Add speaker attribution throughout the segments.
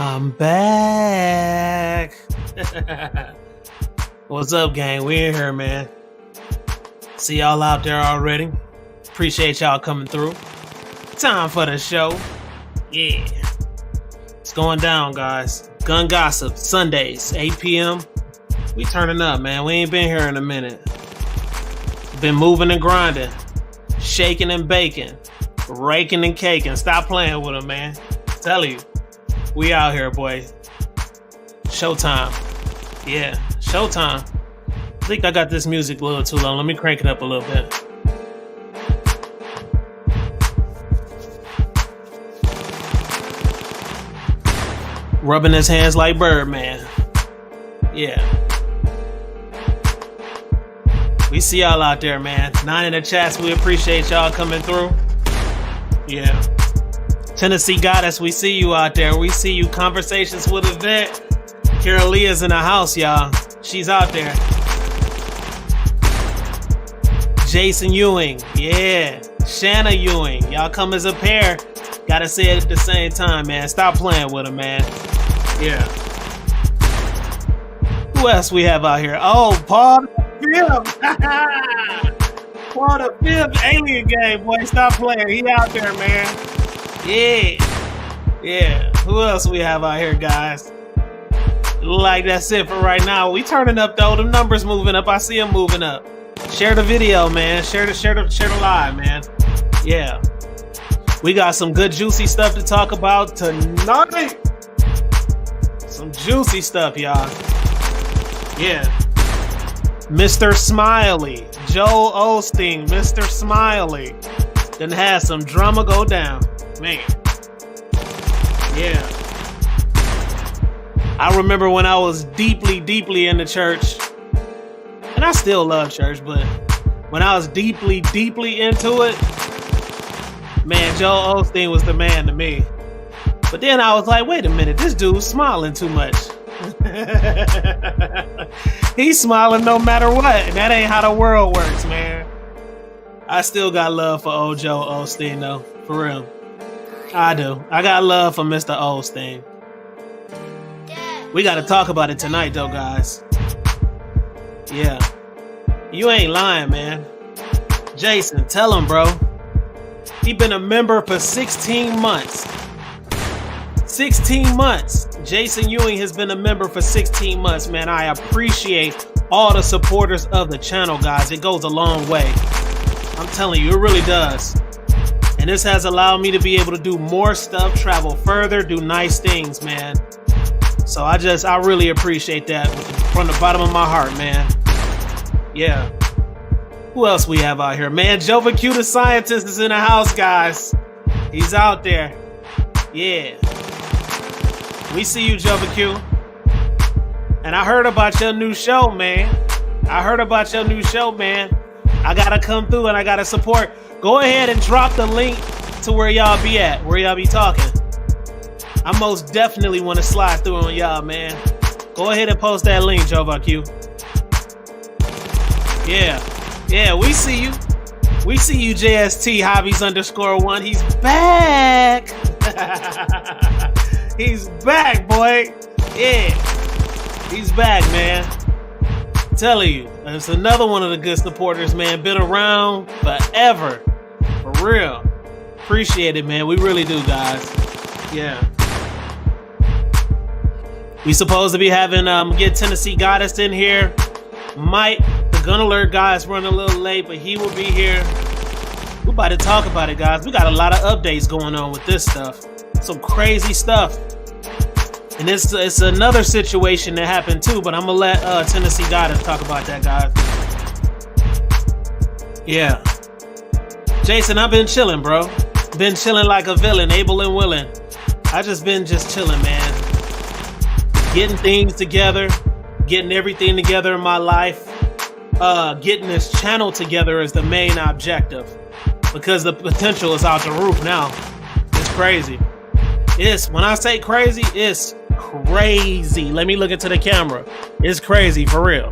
Speaker 1: I'm back. What's up, gang? We in here, man. See y'all out there already. Appreciate y'all coming through. Time for the show. Yeah. It's going down, guys. Gun Gossip, Sundays, 8 p.m. We turning up, man. We ain't been here in a minute. Been moving and grinding. Shaking and baking. Raking and caking. Stop playing with them, man. Tell you. We out here, boy. Showtime. Yeah, showtime. I think I got this music a little too long. Let me crank it up a little bit. Rubbing his hands like Birdman. Yeah. We see y'all out there, man. 9 in the chats. We appreciate y'all coming through. Yeah. Tennessee Goddess, we see you out there. We see you. Conversations with a Vet. Carol Leah's in the house, y'all. She's out there. Jason Ewing. Yeah. Shanna Ewing. Y'all come as a pair. Gotta say it at the same time, man. Stop playing with them, man. Yeah. Who else we have out here? Oh, Paul the Fifth. Paul the Fifth. Alien Game, boy. Stop playing. He out there, man. Yeah. Yeah. Who else we have out here, guys? Like, that's it for right now. We turning up, though. The numbers moving up. I see them moving up. Share the video, man. Share the live, man. Yeah. We got some good juicy stuff to talk about tonight. Some juicy stuff, y'all. Yeah. Mr. Smiley. Joel Olsteen. Mr. Smiley. Then had some drama go down. Man. Yeah. I remember when I was deeply in the church. And I still love church, but when I was deeply into it, man, Joel Olsteen was the man to me. But then I was like, wait a minute, this dude's smiling too much. He's smiling no matter what. And that ain't how the world works, man. I still got love for old Joel Olsteen, though. For real. I do. I got love for Mr. Olsteen. We got to talk about it tonight, though, guys. Yeah. You ain't lying, man. Jason, tell him, bro. He been a member for 16 months. 16 months. Jason Ewing has been a member for 16 months, man. I appreciate all the supporters of the channel, guys. It goes a long way. I'm telling you, it really does. And this has allowed me to be able to do more stuff, travel further, do nice things, man. So I really appreciate that from the bottom of my heart, man. Yeah. Who else we have out here? Man, Jova Q the scientist is in the house, guys. He's out there. Yeah. We see you, Jova Q. And I heard about your new show, man. I gotta come through and I gotta support. Go ahead and drop the link to where y'all be at, where y'all be talking. I most definitely want to slide through on y'all, man. Go ahead and post that link, Jova Q. Yeah, we see you. We see you, JST Hobbies _1. He's back. He's back, boy. Yeah, he's back, man. Telling you, it's another one of the good supporters, man. Been around forever. For real. Appreciate it, man. We really do, guys. Yeah. We supposed to be having get Tennessee Goddess in here. The Gun Alert guy is running a little late, but he will be here. We're about to talk about it, guys. We got a lot of updates going on with this stuff. Some crazy stuff. And it's another situation that happened too, but I'm gonna let Tennessee Goddess talk about that, guys. Yeah. Jason, I've been chilling, bro. Been chilling like a villain, able and willing. I just been chilling, man. Getting things together, getting everything together in my life. Getting this channel together is the main objective. Because the potential is out the roof now. It's crazy. When I say crazy, it's crazy. Let me look into the camera. It's crazy, for real.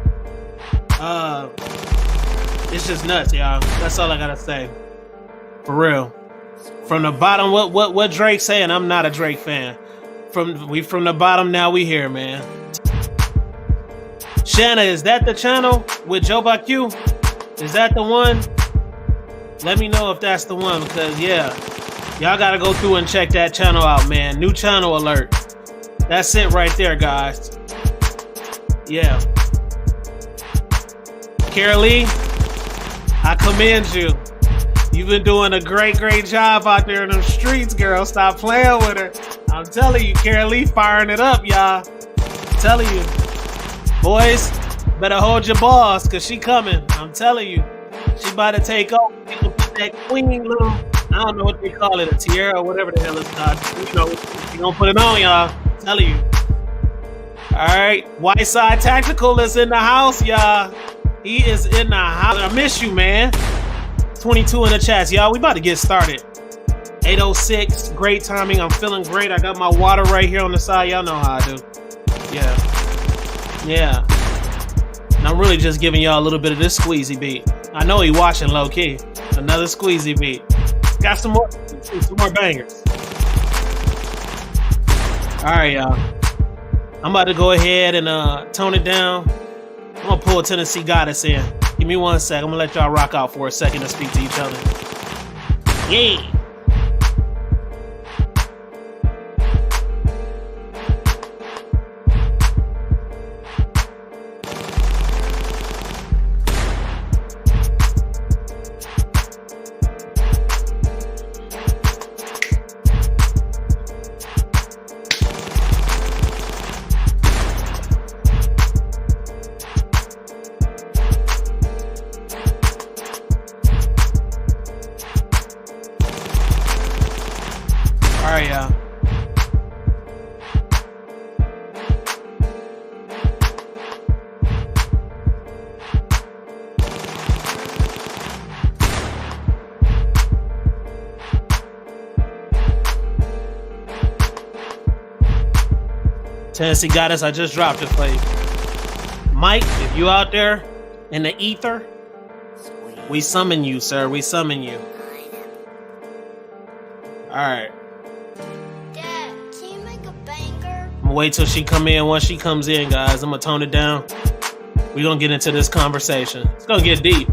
Speaker 1: It's just nuts, y'all. That's all I gotta say. For real. From the bottom, what Drake saying, I'm not a Drake fan. from the bottom, now we here, man. Shanna, is that the channel with Joe by Q? Is that the one? Let me know if that's the one, because yeah, y'all gotta go through and check that channel out, man. New channel alert. That's it right there, guys. Yeah. Carolee, I commend you. You've been doing a great job out there in them streets, girl. Stop playing with her. I'm telling you, Carolee firing it up, y'all. I'm telling you. Boys, better hold your balls, because she coming. I'm telling you. She about to take over. People put that queen little, I don't know what they call it, a tiara or whatever the hell it's called. You know, you gonna put it on, y'all. I'm telling you. Alright, Whiteside Tactical is in the house, y'all. He is in the house. I miss you, man. 22 in the chats, y'all. We about to get started. 8:06, great timing. I'm feeling great. I got my water right here on the side. Y'all know how I do. Yeah. Yeah. And I'm really just giving y'all a little bit of this squeezy beat. I know he watching low key. Another squeezy beat. Got some more bangers. All right, y'all. I'm about to go ahead and tone it down. I'm gonna pull Tennessee Goddess in. Give me 1 sec. I'm gonna let y'all rock out for a second to speak to each other. Yeah. All right, y'all. Tennessee Goddess, I just dropped it for you. Mike, if you out there in the ether, we summon you, sir. We summon you. All right.
Speaker 2: Dad, can you make a banger?
Speaker 1: I'm gonna wait till she come in. Once she comes in, guys, I'm gonna tone it down. We're gonna get into this conversation. It's gonna get deep.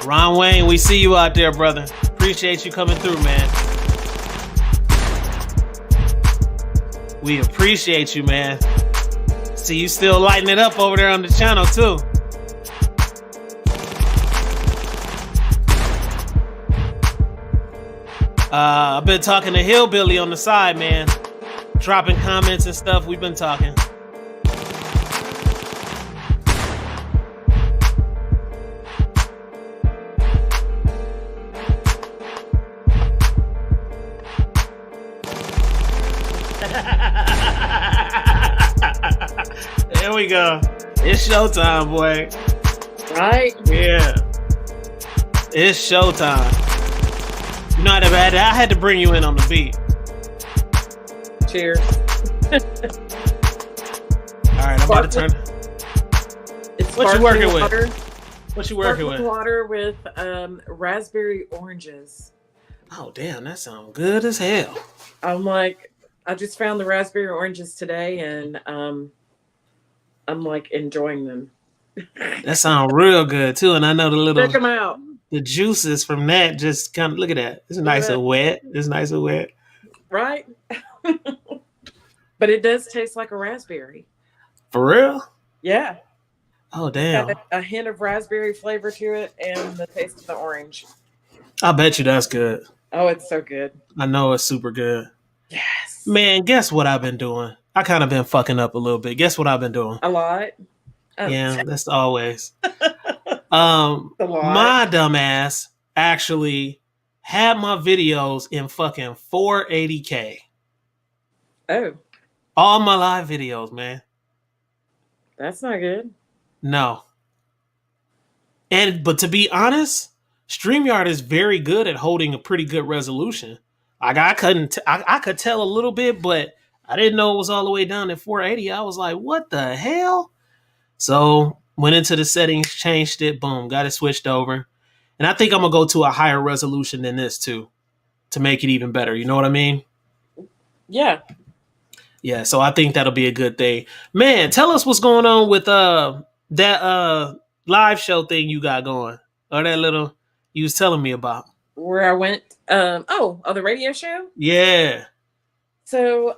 Speaker 1: Ron Wayne, we see you out there, brother. Appreciate you coming through, man. We appreciate you, man. See you still lighting it up over there on the channel, too. I've been talking to Hillbilly on the side, man. Dropping comments and stuff. We've been talking. There we go. It's showtime, boy.
Speaker 3: Right?
Speaker 1: Yeah. It's showtime. You know how bad I had to bring you in on the beat.
Speaker 3: Cheers.
Speaker 1: All right, I'm about to turn.
Speaker 3: It's
Speaker 1: What you working with?
Speaker 3: water.
Speaker 1: What you working
Speaker 3: Sparkling
Speaker 1: with?
Speaker 3: water with raspberry oranges.
Speaker 1: Oh, damn, that sounds good as hell.
Speaker 3: I'm like, I just found the raspberry oranges today, and I'm like enjoying them.
Speaker 1: That sounds real good too. And I know
Speaker 3: Check them out.
Speaker 1: the juices from that just kind of look at that. It's nice and wet. It's nice and wet.
Speaker 3: Right? But it does taste like a raspberry.
Speaker 1: For real?
Speaker 3: Yeah.
Speaker 1: Oh, damn.
Speaker 3: Got a hint of raspberry flavor to it and the taste of the orange.
Speaker 1: I bet you that's good.
Speaker 3: Oh, it's so good.
Speaker 1: I know it's super good.
Speaker 3: Yes.
Speaker 1: Man, guess what I've been doing? I kind of been fucking up a little bit. Guess what I've been doing?
Speaker 3: A lot. Oh.
Speaker 1: Yeah, that's always.
Speaker 3: A lot.
Speaker 1: My dumbass actually had my videos in fucking 480k.
Speaker 3: Oh,
Speaker 1: All my live videos, man.
Speaker 3: that's not good.
Speaker 1: No. But to be honest, StreamYard is very good at holding a pretty good resolution. Like I could tell a little bit, but I didn't know it was all the way down at 480. I was like, what the hell? So Went into the settings, changed it, boom, got it switched over. And I think I'm gonna go to a higher resolution than this too to make it even better. You know what I mean?
Speaker 3: Yeah.
Speaker 1: Yeah, so I think that'll be a good thing. Man, tell us what's going on with that live show thing you got going. Or that little you was telling me about.
Speaker 3: Where I went, the radio show.
Speaker 1: Yeah.
Speaker 3: So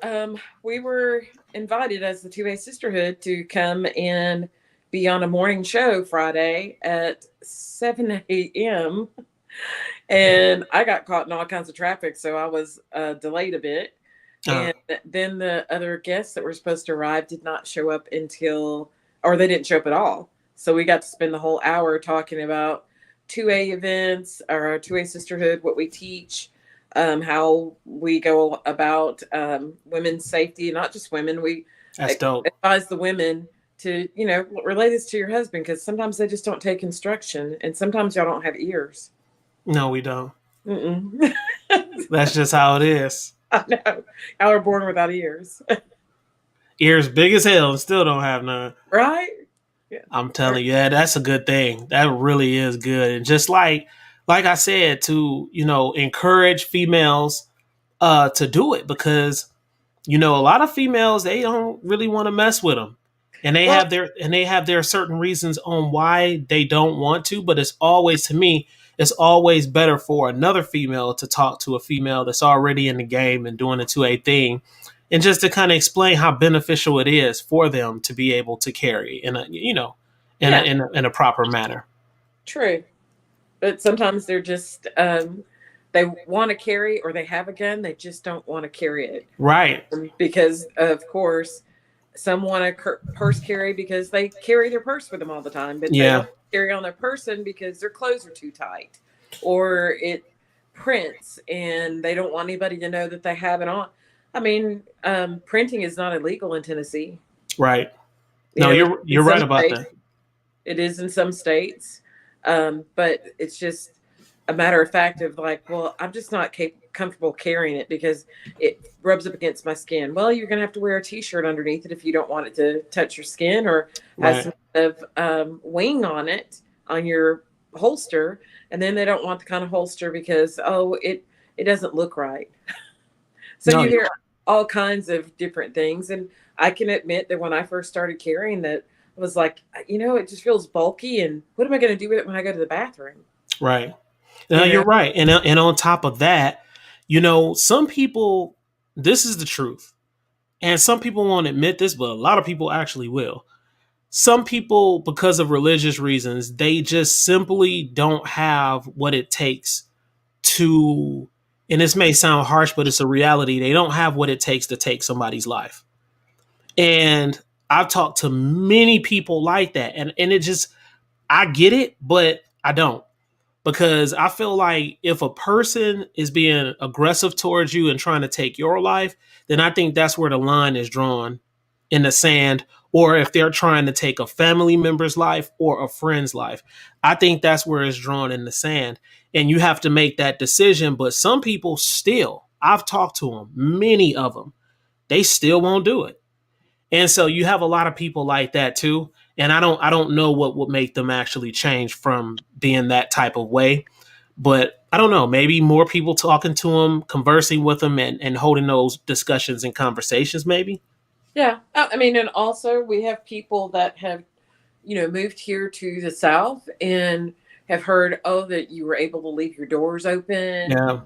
Speaker 3: we were invited as the 2A Sisterhood to come and be on a morning show Friday at 7 a.m. And I got caught in all kinds of traffic, so I was delayed a bit.
Speaker 1: Uh,
Speaker 3: And then the other guests that were supposed to arrive did not show up or they didn't show up at all. So we got to spend the whole hour talking about 2A events, or 2A Sisterhood, what we teach, how we go about women's safety, not just women. We
Speaker 1: that's dope.
Speaker 3: advise the women to, relay this to your husband, because sometimes they just don't take instruction, and sometimes y'all don't have ears.
Speaker 1: No, we don't.
Speaker 3: Mm-mm.
Speaker 1: That's just how it is.
Speaker 3: I know. Y'all are born without ears.
Speaker 1: Ears big as hell and still don't have none.
Speaker 3: Right? Yeah.
Speaker 1: I'm telling you, yeah, that's a good thing. That really is good. And just like I said, to, encourage females to do it, because, a lot of females, they don't really want to mess with them. And they
Speaker 3: Well,
Speaker 1: have their certain reasons on why they don't want to, but it's always, to me, it's always better for another female to talk to a female that's already in the game and doing the 2A thing, and just to kind of explain how beneficial it is for them to be able to carry in
Speaker 3: Yeah.
Speaker 1: in a proper manner.
Speaker 3: True. But sometimes they're just they want to carry, or they have a gun, they just don't want to carry it.
Speaker 1: Right.
Speaker 3: Because of course some want to purse carry because they carry their purse with them all the time, but they
Speaker 1: Yeah.
Speaker 3: don't carry on their person because their clothes are too tight, or it prints and they don't want anybody to know that they have it on. I mean, printing is not illegal in Tennessee.
Speaker 1: Right.
Speaker 3: You
Speaker 1: No,
Speaker 3: know,
Speaker 1: you're
Speaker 3: in
Speaker 1: right
Speaker 3: some
Speaker 1: about
Speaker 3: states,
Speaker 1: that.
Speaker 3: it is in some states, but it's just a matter of fact of like, well, I'm just not comfortable carrying it because it rubs up against my skin. Well, you're going to have to wear a T-shirt underneath it if you don't want it to touch your skin, or has
Speaker 1: Right.
Speaker 3: some kind of wing on it on your holster. And then they don't want the kind of holster because, it doesn't look right. So
Speaker 1: No,
Speaker 3: you
Speaker 1: you're
Speaker 3: hear all kinds of different things. And I can admit that when I first started carrying that, I was like, it just feels bulky. And what am I going to do with it when I go to the bathroom?
Speaker 1: right. No,
Speaker 3: You know?
Speaker 1: you're right. And on top of that, some people, this is the truth. And some people won't admit this, but a lot of people actually will. Some people, because of religious reasons, they just simply don't have what it takes to, and this may sound harsh, but it's a reality. They don't have what it takes to take somebody's life. And I've talked to many people like that. And it just, I get it, but I don't. Because I feel like if a person is being aggressive towards you and trying to take your life, then I think that's where the line is drawn in the sand. Or if they're trying to take a family member's life or a friend's life, I think that's where it's drawn in the sand. And you have to make that decision. But some people still, I've talked to them, many of them, they still won't do it. And so you have a lot of people like that too. And I don't know what would make them actually change from being that type of way. But I don't know, maybe more people talking to them, conversing with them, and holding those discussions and conversations, maybe.
Speaker 3: Yeah. I mean, and also we have people that have, moved here to the South and have heard, that you were able to leave your doors open,
Speaker 1: Yeah.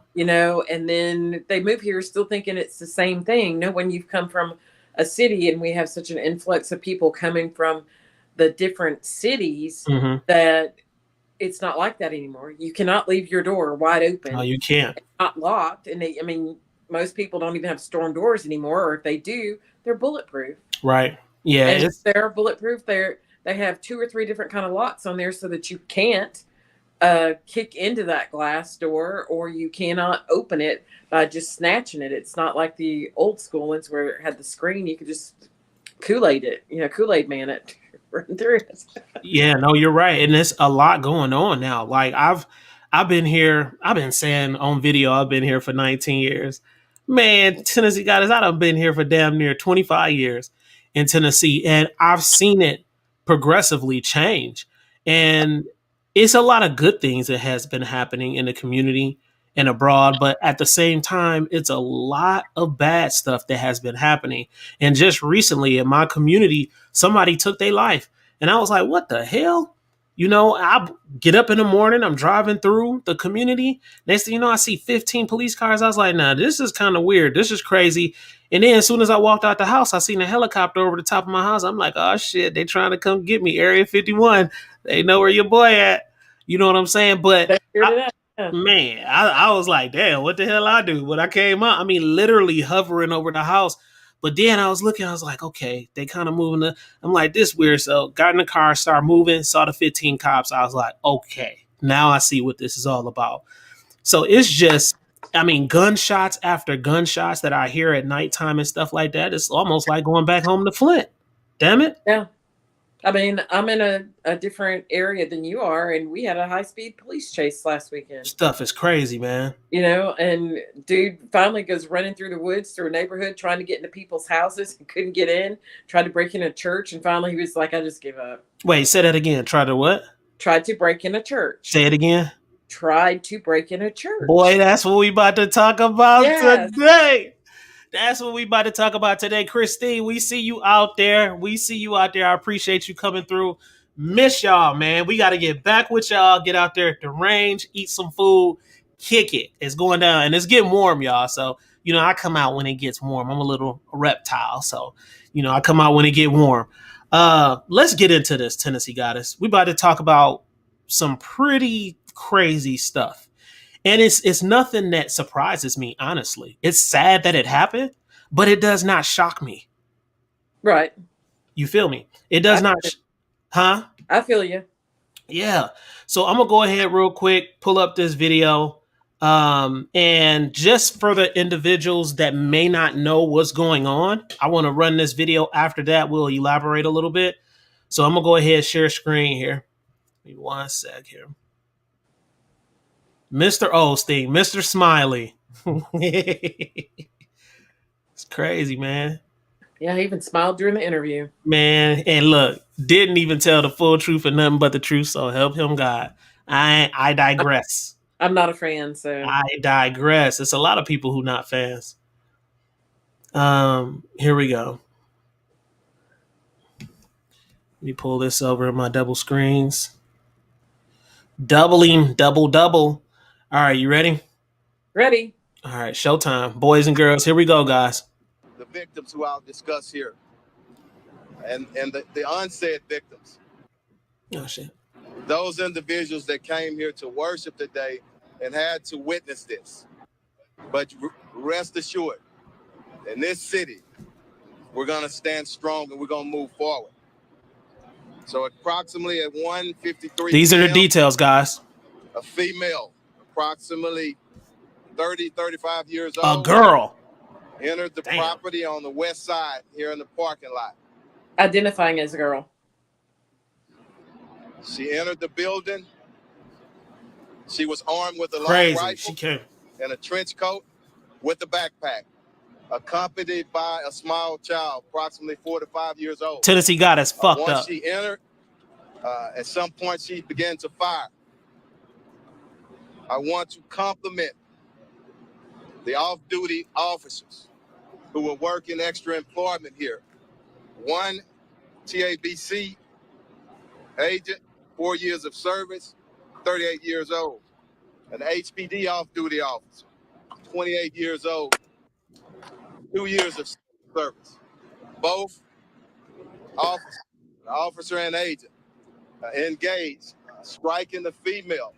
Speaker 3: and then they move here still thinking it's the same thing. No, when you've come from a city and we have such an influx of people coming from the different cities,
Speaker 1: Hmm.
Speaker 3: that it's not like that anymore. You cannot leave your door wide open.
Speaker 1: No, you can't.
Speaker 3: It's not locked. And most people don't even have storm doors anymore, or if they do, they're bulletproof.
Speaker 1: Right. Yeah.
Speaker 3: And if they're bulletproof, they have 2 or 3 different kind of locks on there so that you can't kick into that glass door, or you cannot open it by just snatching it. It's not like the old school ones where it had the screen. You could just Kool-Aid man it run through it.
Speaker 1: Yeah, no, you're right. And there's a lot going on now. Like I've been here, I've been saying on video, I've been here for 19 years. Man, Tennessee guys, I've been here for damn near 25 years in Tennessee. And I've seen it progressively change. And it's a lot of good things that has been happening in the community and abroad, but at the same time, it's a lot of bad stuff that has been happening. And just recently in my community, somebody took their life. And I was like, what the hell? You know, I get up in the morning, I'm driving through the community. Next thing you know, I see 15 police cars. I was like, nah, this is kind of weird. This is crazy. And then as soon as I walked out the house, I seen a helicopter over the top of my house. I'm like, oh shit, they trying to come get me. Area 51. They know where your boy at. You know what I'm saying? But man, I was like, damn, what the hell I do? When I came out, I mean, literally hovering over the house. But then I was looking, I was like, okay, they kind of moving. I'm like, this weird. So got in the car, started moving, saw the 15 cops. I was like, okay, now I see what this is all about. So it's just, I mean, gunshots after gunshots that I hear at nighttime and stuff like that. It's almost like going back home to Flint. Damn it.
Speaker 3: Yeah. I mean, I'm in a different area than you are, and we had a high-speed police chase last weekend.
Speaker 1: Stuff is crazy, man.
Speaker 3: You know, and dude finally goes running through the woods through a neighborhood trying to get into people's houses and couldn't get in, tried to break in a church, and finally he was like, I just give up.
Speaker 1: Wait, say that again. Try to what?
Speaker 3: Tried to break in a church.
Speaker 1: Say it again.
Speaker 3: Tried to break in a church.
Speaker 1: Boy, that's what we about to talk about today. That's what we about to talk about today. Christine, we see you out there. I appreciate you coming through. Miss y'all, man. We got to get back with y'all. Get out there at the range, eat some food, kick it. It's going down, and it's getting warm, y'all. So, you know, I come out when it gets warm. I'm a little reptile, so, you know, I come out when it get warm. Let's get into this, Tennessee Goddess. We about to talk about some pretty crazy stuff. And it's nothing that surprises me, honestly. It's sad that it happened, but it does not shock me.
Speaker 3: Right.
Speaker 1: You feel me? It does not. Huh?
Speaker 3: I feel you.
Speaker 1: Yeah. So I'm going to go ahead real quick, pull up this video. And just for the individuals that may not know what's going on, I want to run this video. After that, we'll elaborate a little bit. So I'm going to go ahead and share screen here. Give me 1 sec here. Mr. Olsteen, Mr. Smiley. It's crazy, man.
Speaker 3: Yeah, he even smiled during the interview.
Speaker 1: Man, and look, didn't even tell the full truth and nothing but the truth, so help him God. I digress.
Speaker 3: I'm not a fan, so.
Speaker 1: I digress. It's a lot of people who not fans. Here we go. Let me pull this over in my double screens. Doubling, double. All right, you ready?
Speaker 3: Ready.
Speaker 1: All right, showtime. Boys and girls, here we go, guys.
Speaker 4: The victims who I'll discuss here and the unsaid victims.
Speaker 1: Oh, shit.
Speaker 4: Those individuals that came here to worship today and had to witness this. But rest assured, in this city, we're going to stand strong and we're going to move forward. So approximately at 1:53
Speaker 1: These are the details, guys.
Speaker 4: A female, approximately 30, 35 years old.
Speaker 1: A girl.
Speaker 4: Entered the property on the west side here in the parking lot.
Speaker 3: Identifying as a girl.
Speaker 4: She entered the building. She was armed with a long rifle
Speaker 1: She came.
Speaker 4: and a trench coat with a backpack, accompanied by a small child, approximately 4 to 5 years old.
Speaker 1: Tennessee got us fucked
Speaker 4: Once
Speaker 1: up.
Speaker 4: she entered, at some point she began to fire. I want to compliment the off-duty officers who were working extra employment here. One TABC agent, 4 years of service, 38 years old. An HPD off-duty officer, 28 years old, 2 years of service. Both officers, the officer and agent, engaged, striking the female.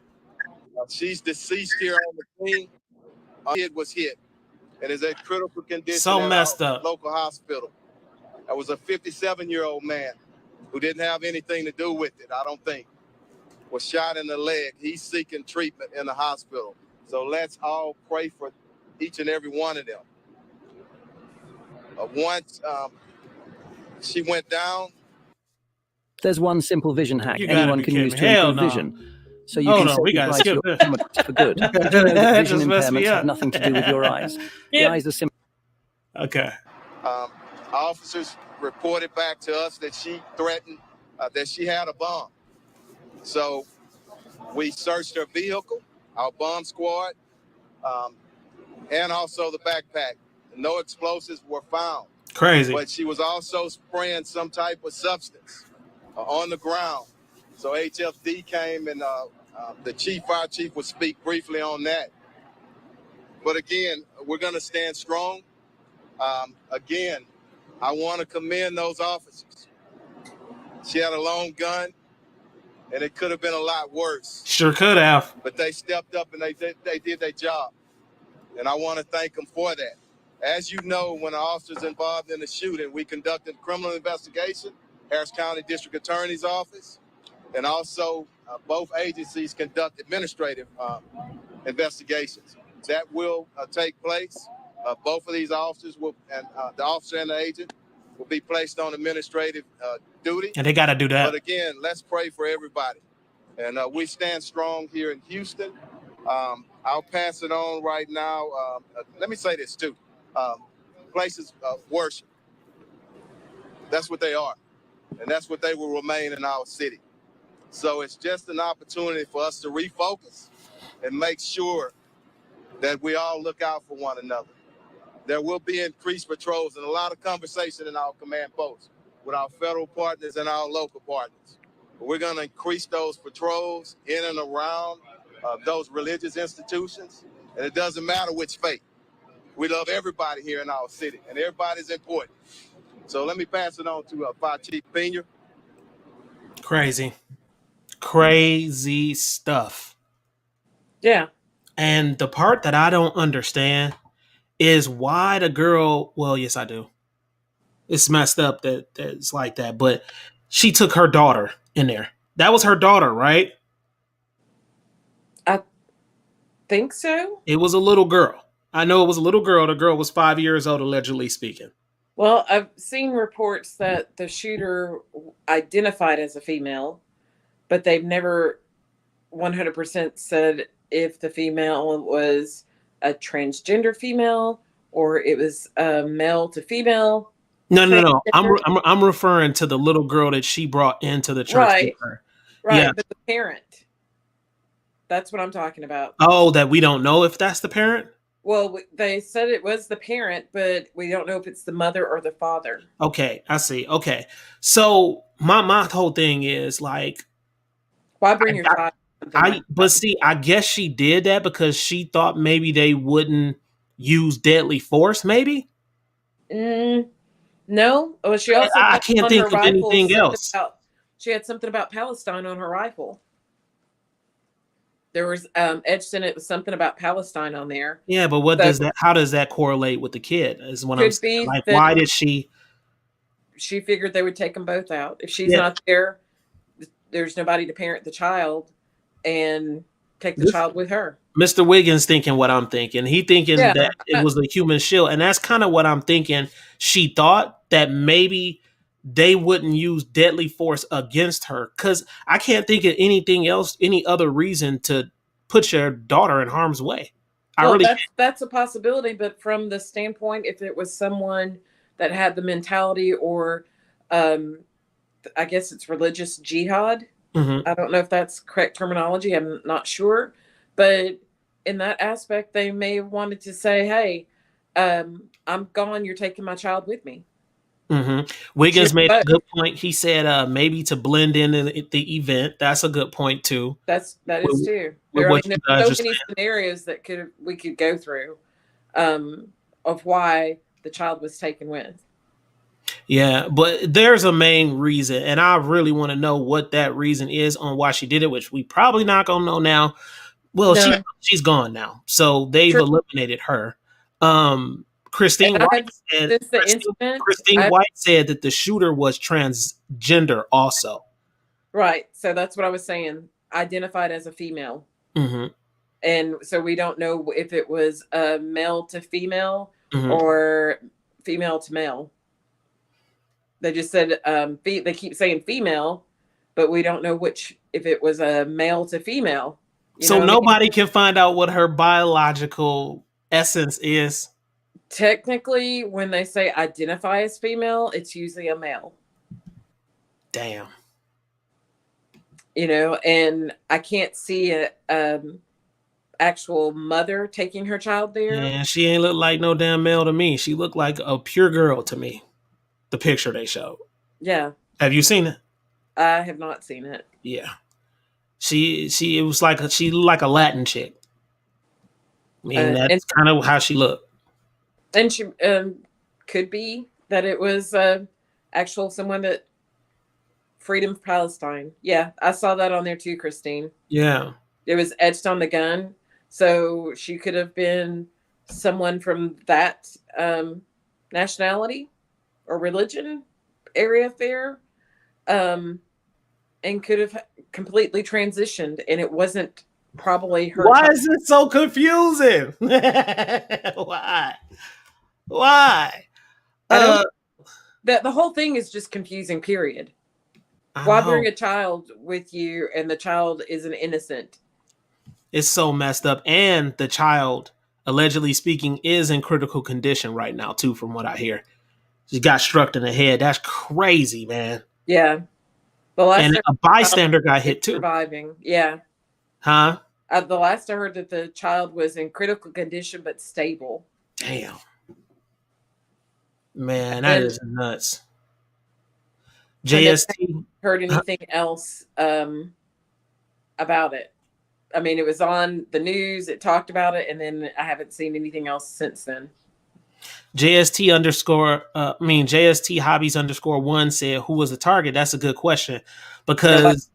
Speaker 4: She's deceased here on the scene. Her kid was hit and is at critical condition
Speaker 1: So
Speaker 4: at
Speaker 1: messed
Speaker 4: our
Speaker 1: up.
Speaker 4: local hospital. That was a 57-year-old man who didn't have anything to do with it, I don't think. Was shot in the leg. He's seeking treatment in the hospital. So let's all pray for each and every one of them. Once she went down.
Speaker 5: There's one simple vision hack
Speaker 1: You gotta
Speaker 5: anyone
Speaker 1: be
Speaker 5: can
Speaker 1: kidding
Speaker 5: use
Speaker 1: me.
Speaker 5: to
Speaker 1: Hell
Speaker 5: improve
Speaker 1: no.
Speaker 5: vision. So you
Speaker 1: Hold
Speaker 5: can
Speaker 1: on,
Speaker 5: say
Speaker 1: we gotta
Speaker 5: goodbye
Speaker 1: skip
Speaker 5: to your
Speaker 1: this.
Speaker 5: optometrist for good. Did you know that vision
Speaker 1: Just messed me
Speaker 5: impairments
Speaker 1: up.
Speaker 5: have nothing to do with your eyes? The eyes are simple.
Speaker 1: Okay.
Speaker 4: Officers reported back to us that she threatened that she had a bomb. So we searched her vehicle, our bomb squad, and also the backpack. No explosives were found.
Speaker 1: Crazy.
Speaker 4: But she was also spraying some type of substance on the ground. So HFD came and the fire chief would speak briefly on that. But again, we're going to stand strong. Again, I want to commend those officers. She had a long gun, and it could have been a lot worse.
Speaker 1: Sure could have.
Speaker 4: But they stepped up and they did their job. And I want to thank them for that. As you know, when an officer's involved in a shooting, we conducted a criminal investigation, Harris County District Attorney's Office, and also both agencies conduct administrative investigations. That will take place. Both of these officers will, and the officer and the agent will be placed on administrative duty.
Speaker 1: And they got to do that.
Speaker 4: But again, let's pray for everybody. And we stand strong here in Houston. I'll pass it on right now. Let me say this too. Places of worship. That's what they are. And that's what they will remain in our city. So it's just an opportunity for us to refocus and make sure that we all look out for one another. There will be increased patrols and a lot of conversation in our command posts with our federal partners and our local partners. But we're going to increase those patrols in and around those religious institutions. And it doesn't matter which faith. We love everybody here in our city, and everybody's important. So let me pass it on to Fire Chief Pena.
Speaker 1: Crazy. Crazy stuff.
Speaker 3: Yeah.
Speaker 1: And the part that I don't understand is why the girl, well, yes, I do. It's messed up that it's like that, but she took her daughter in there. That was her daughter, right?
Speaker 3: I think so.
Speaker 1: It was a little girl. I know it was a little girl. The girl was 5 years old, allegedly speaking.
Speaker 3: Well, I've seen reports that the shooter identified as a female, but they've never 100% said if the female was a transgender female or it was a male to female.
Speaker 1: No. I'm referring to the little girl that she brought into the church.
Speaker 3: Right.
Speaker 1: With her.
Speaker 3: Right.
Speaker 1: Yeah.
Speaker 3: But the parent. That's what I'm talking about.
Speaker 1: Oh, that we don't know if that's the parent?
Speaker 3: Well, they said it was the parent, but we don't know if it's the mother or the father.
Speaker 1: Okay, I see. Okay. So my whole thing is like,
Speaker 3: why bring your child?
Speaker 1: I guess she did that because she thought maybe they wouldn't use deadly force, maybe?
Speaker 3: No. Well, she also
Speaker 1: I can't think of anything else.
Speaker 3: She had something about Palestine on her rifle. There was etched in it was something about Palestine on there.
Speaker 1: Yeah, but how does that correlate with the kid? Is what I'm saying. Like, why did she?
Speaker 3: She figured they would take them both out. If she's not there, there's nobody to parent the child and take the child with her.
Speaker 1: Mr. Wiggins thinking what I'm thinking. He thinking that it was a human shield. And that's kind of what I'm thinking. She thought that maybe they wouldn't use deadly force against her. Because I can't think of anything else, any other reason to put your daughter in harm's way.
Speaker 3: That's a possibility. But from the standpoint, if it was someone that had the mentality or I guess it's religious jihad. Mm-hmm. I don't know if that's correct terminology. I'm not sure. But in that aspect, they may have wanted to say, hey, I'm gone. You're taking my child with me.
Speaker 1: Mm-hmm. Wiggins made a good point. He said maybe to blend in the event. That's a good point, too.
Speaker 3: That is, too. There's so many scenarios that we could go through of why the child was taken with.
Speaker 1: Yeah, but there's a main reason, and I really want to know what that reason is on why she did it, which we probably not going to know now. Well, she's gone now, so they've eliminated her. Christine White said that the shooter was transgender also.
Speaker 3: Right, so that's what I was saying. Identified as a female.
Speaker 1: Mm-hmm.
Speaker 3: And so we don't know if it was a male to female or female to male. They just said they keep saying female, but we don't know if it was a male to female.
Speaker 1: So nobody can find out what her biological essence is.
Speaker 3: Technically, when they say identify as female, it's usually a male.
Speaker 1: Damn.
Speaker 3: and I can't see a actual mother taking her child there.
Speaker 1: And she ain't look like no damn male to me. She looked like a pure girl to me. The picture they showed.
Speaker 3: Yeah.
Speaker 1: Have you seen it?
Speaker 3: I have not seen it.
Speaker 1: Yeah. It was like she looked like a Latin chick. I mean, that's kind of how she looked.
Speaker 3: And she could be that it was actual someone that Freedom of Palestine. Yeah, I saw that on there too, Christine.
Speaker 1: Yeah.
Speaker 3: It was etched on the gun. So she could have been someone from that nationality or religion area there, and could have completely transitioned, and it wasn't probably her.
Speaker 1: Why is it so confusing? Why?
Speaker 3: The whole thing is just confusing, period. Why bring a child with you and the child is an innocent?
Speaker 1: It's so messed up. And the child, allegedly speaking, is in critical condition right now, too, from what I hear. She got struck in the head. That's crazy, man.
Speaker 3: Yeah.
Speaker 1: And a bystander got hit, too.
Speaker 3: Surviving. Yeah.
Speaker 1: Huh?
Speaker 3: The last I heard that the child was in critical condition but stable.
Speaker 1: Damn. Man, that is nuts. JST.
Speaker 3: Heard anything else about it? I mean, it was on the news. It talked about it, and then I haven't seen anything else since then.
Speaker 1: JST hobbies _1 said, who was the target? That's a good question, because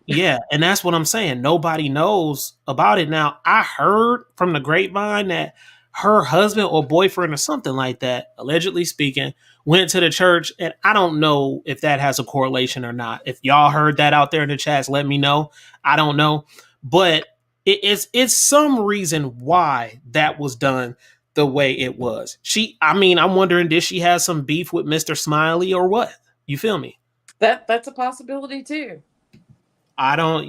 Speaker 1: yeah, and that's what I'm saying. Nobody knows about it. Now, I heard from the grapevine that her husband or boyfriend or something like that, allegedly speaking, went to the church, and I don't know if that has a correlation or not. If y'all heard that out there in the chats, let me know. I don't know, but it's some reason why that was done the way it was. I'm wondering, did she have some beef with Mr. Smiley or what? You feel me?
Speaker 3: That's a possibility too.
Speaker 1: I don't,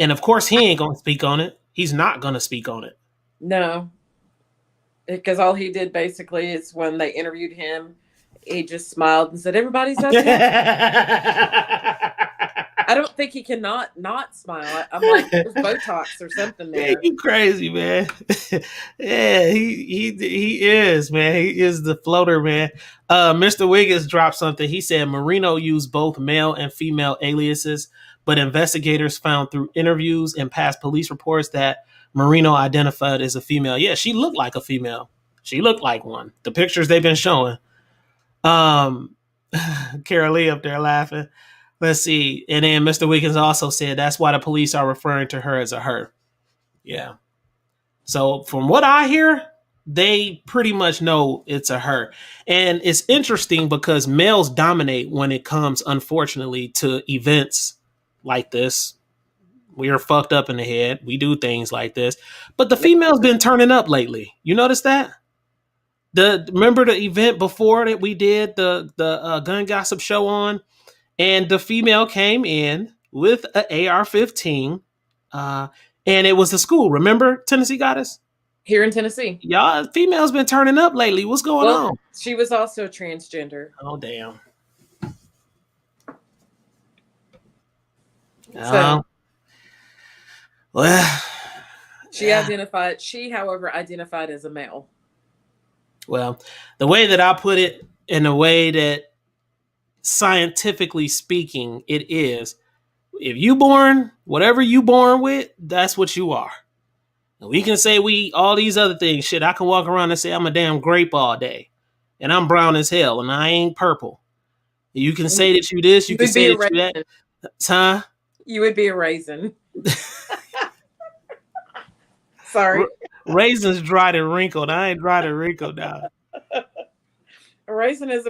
Speaker 1: and of course he ain't gonna speak on it. He's not gonna speak on it.
Speaker 3: No, because all he did basically is when they interviewed him, he just smiled and said, "Everybody's okay." I don't think he cannot not smile. I'm like, there's Botox or something there.
Speaker 1: Yeah, you crazy, man. Yeah, he is, man. He is the floater, man. Mr. Wiggins dropped something. He said Marino used both male and female aliases, but investigators found through interviews and past police reports that Marino identified as a female. Yeah, she looked like a female. She looked like one. The pictures they've been showing. Carol Lee up there laughing. Let's see. And then Mr. Wiggins also said that's why the police are referring to her as a her. Yeah. So from what I hear, they pretty much know it's a her. And it's interesting because males dominate when it comes, unfortunately, to events like this. We are fucked up in the head. We do things like this. But the female's been turning up lately. You notice that? Remember the event before that we did the gun gossip show on? And the female came in with an AR-15, and it was the school. Remember, Tennessee got us?
Speaker 3: Here in Tennessee.
Speaker 1: Y'all, females been turning up lately. What's going on?
Speaker 3: She was also transgender.
Speaker 1: Oh, damn. Well,
Speaker 3: she however, identified as a male.
Speaker 1: Well, the way that I put it, in a way that scientifically speaking, it is, if you born, whatever you born with, that's what you are. And we can say all these other things. Shit, I can walk around and say I'm a damn grape all day, and I'm brown as hell, and I ain't purple. You can say that you this, you can say that you that. Huh?
Speaker 3: You would be a raisin. Sorry.
Speaker 1: Raisins dried and wrinkled. I ain't dried and wrinkled now.
Speaker 3: A raisin is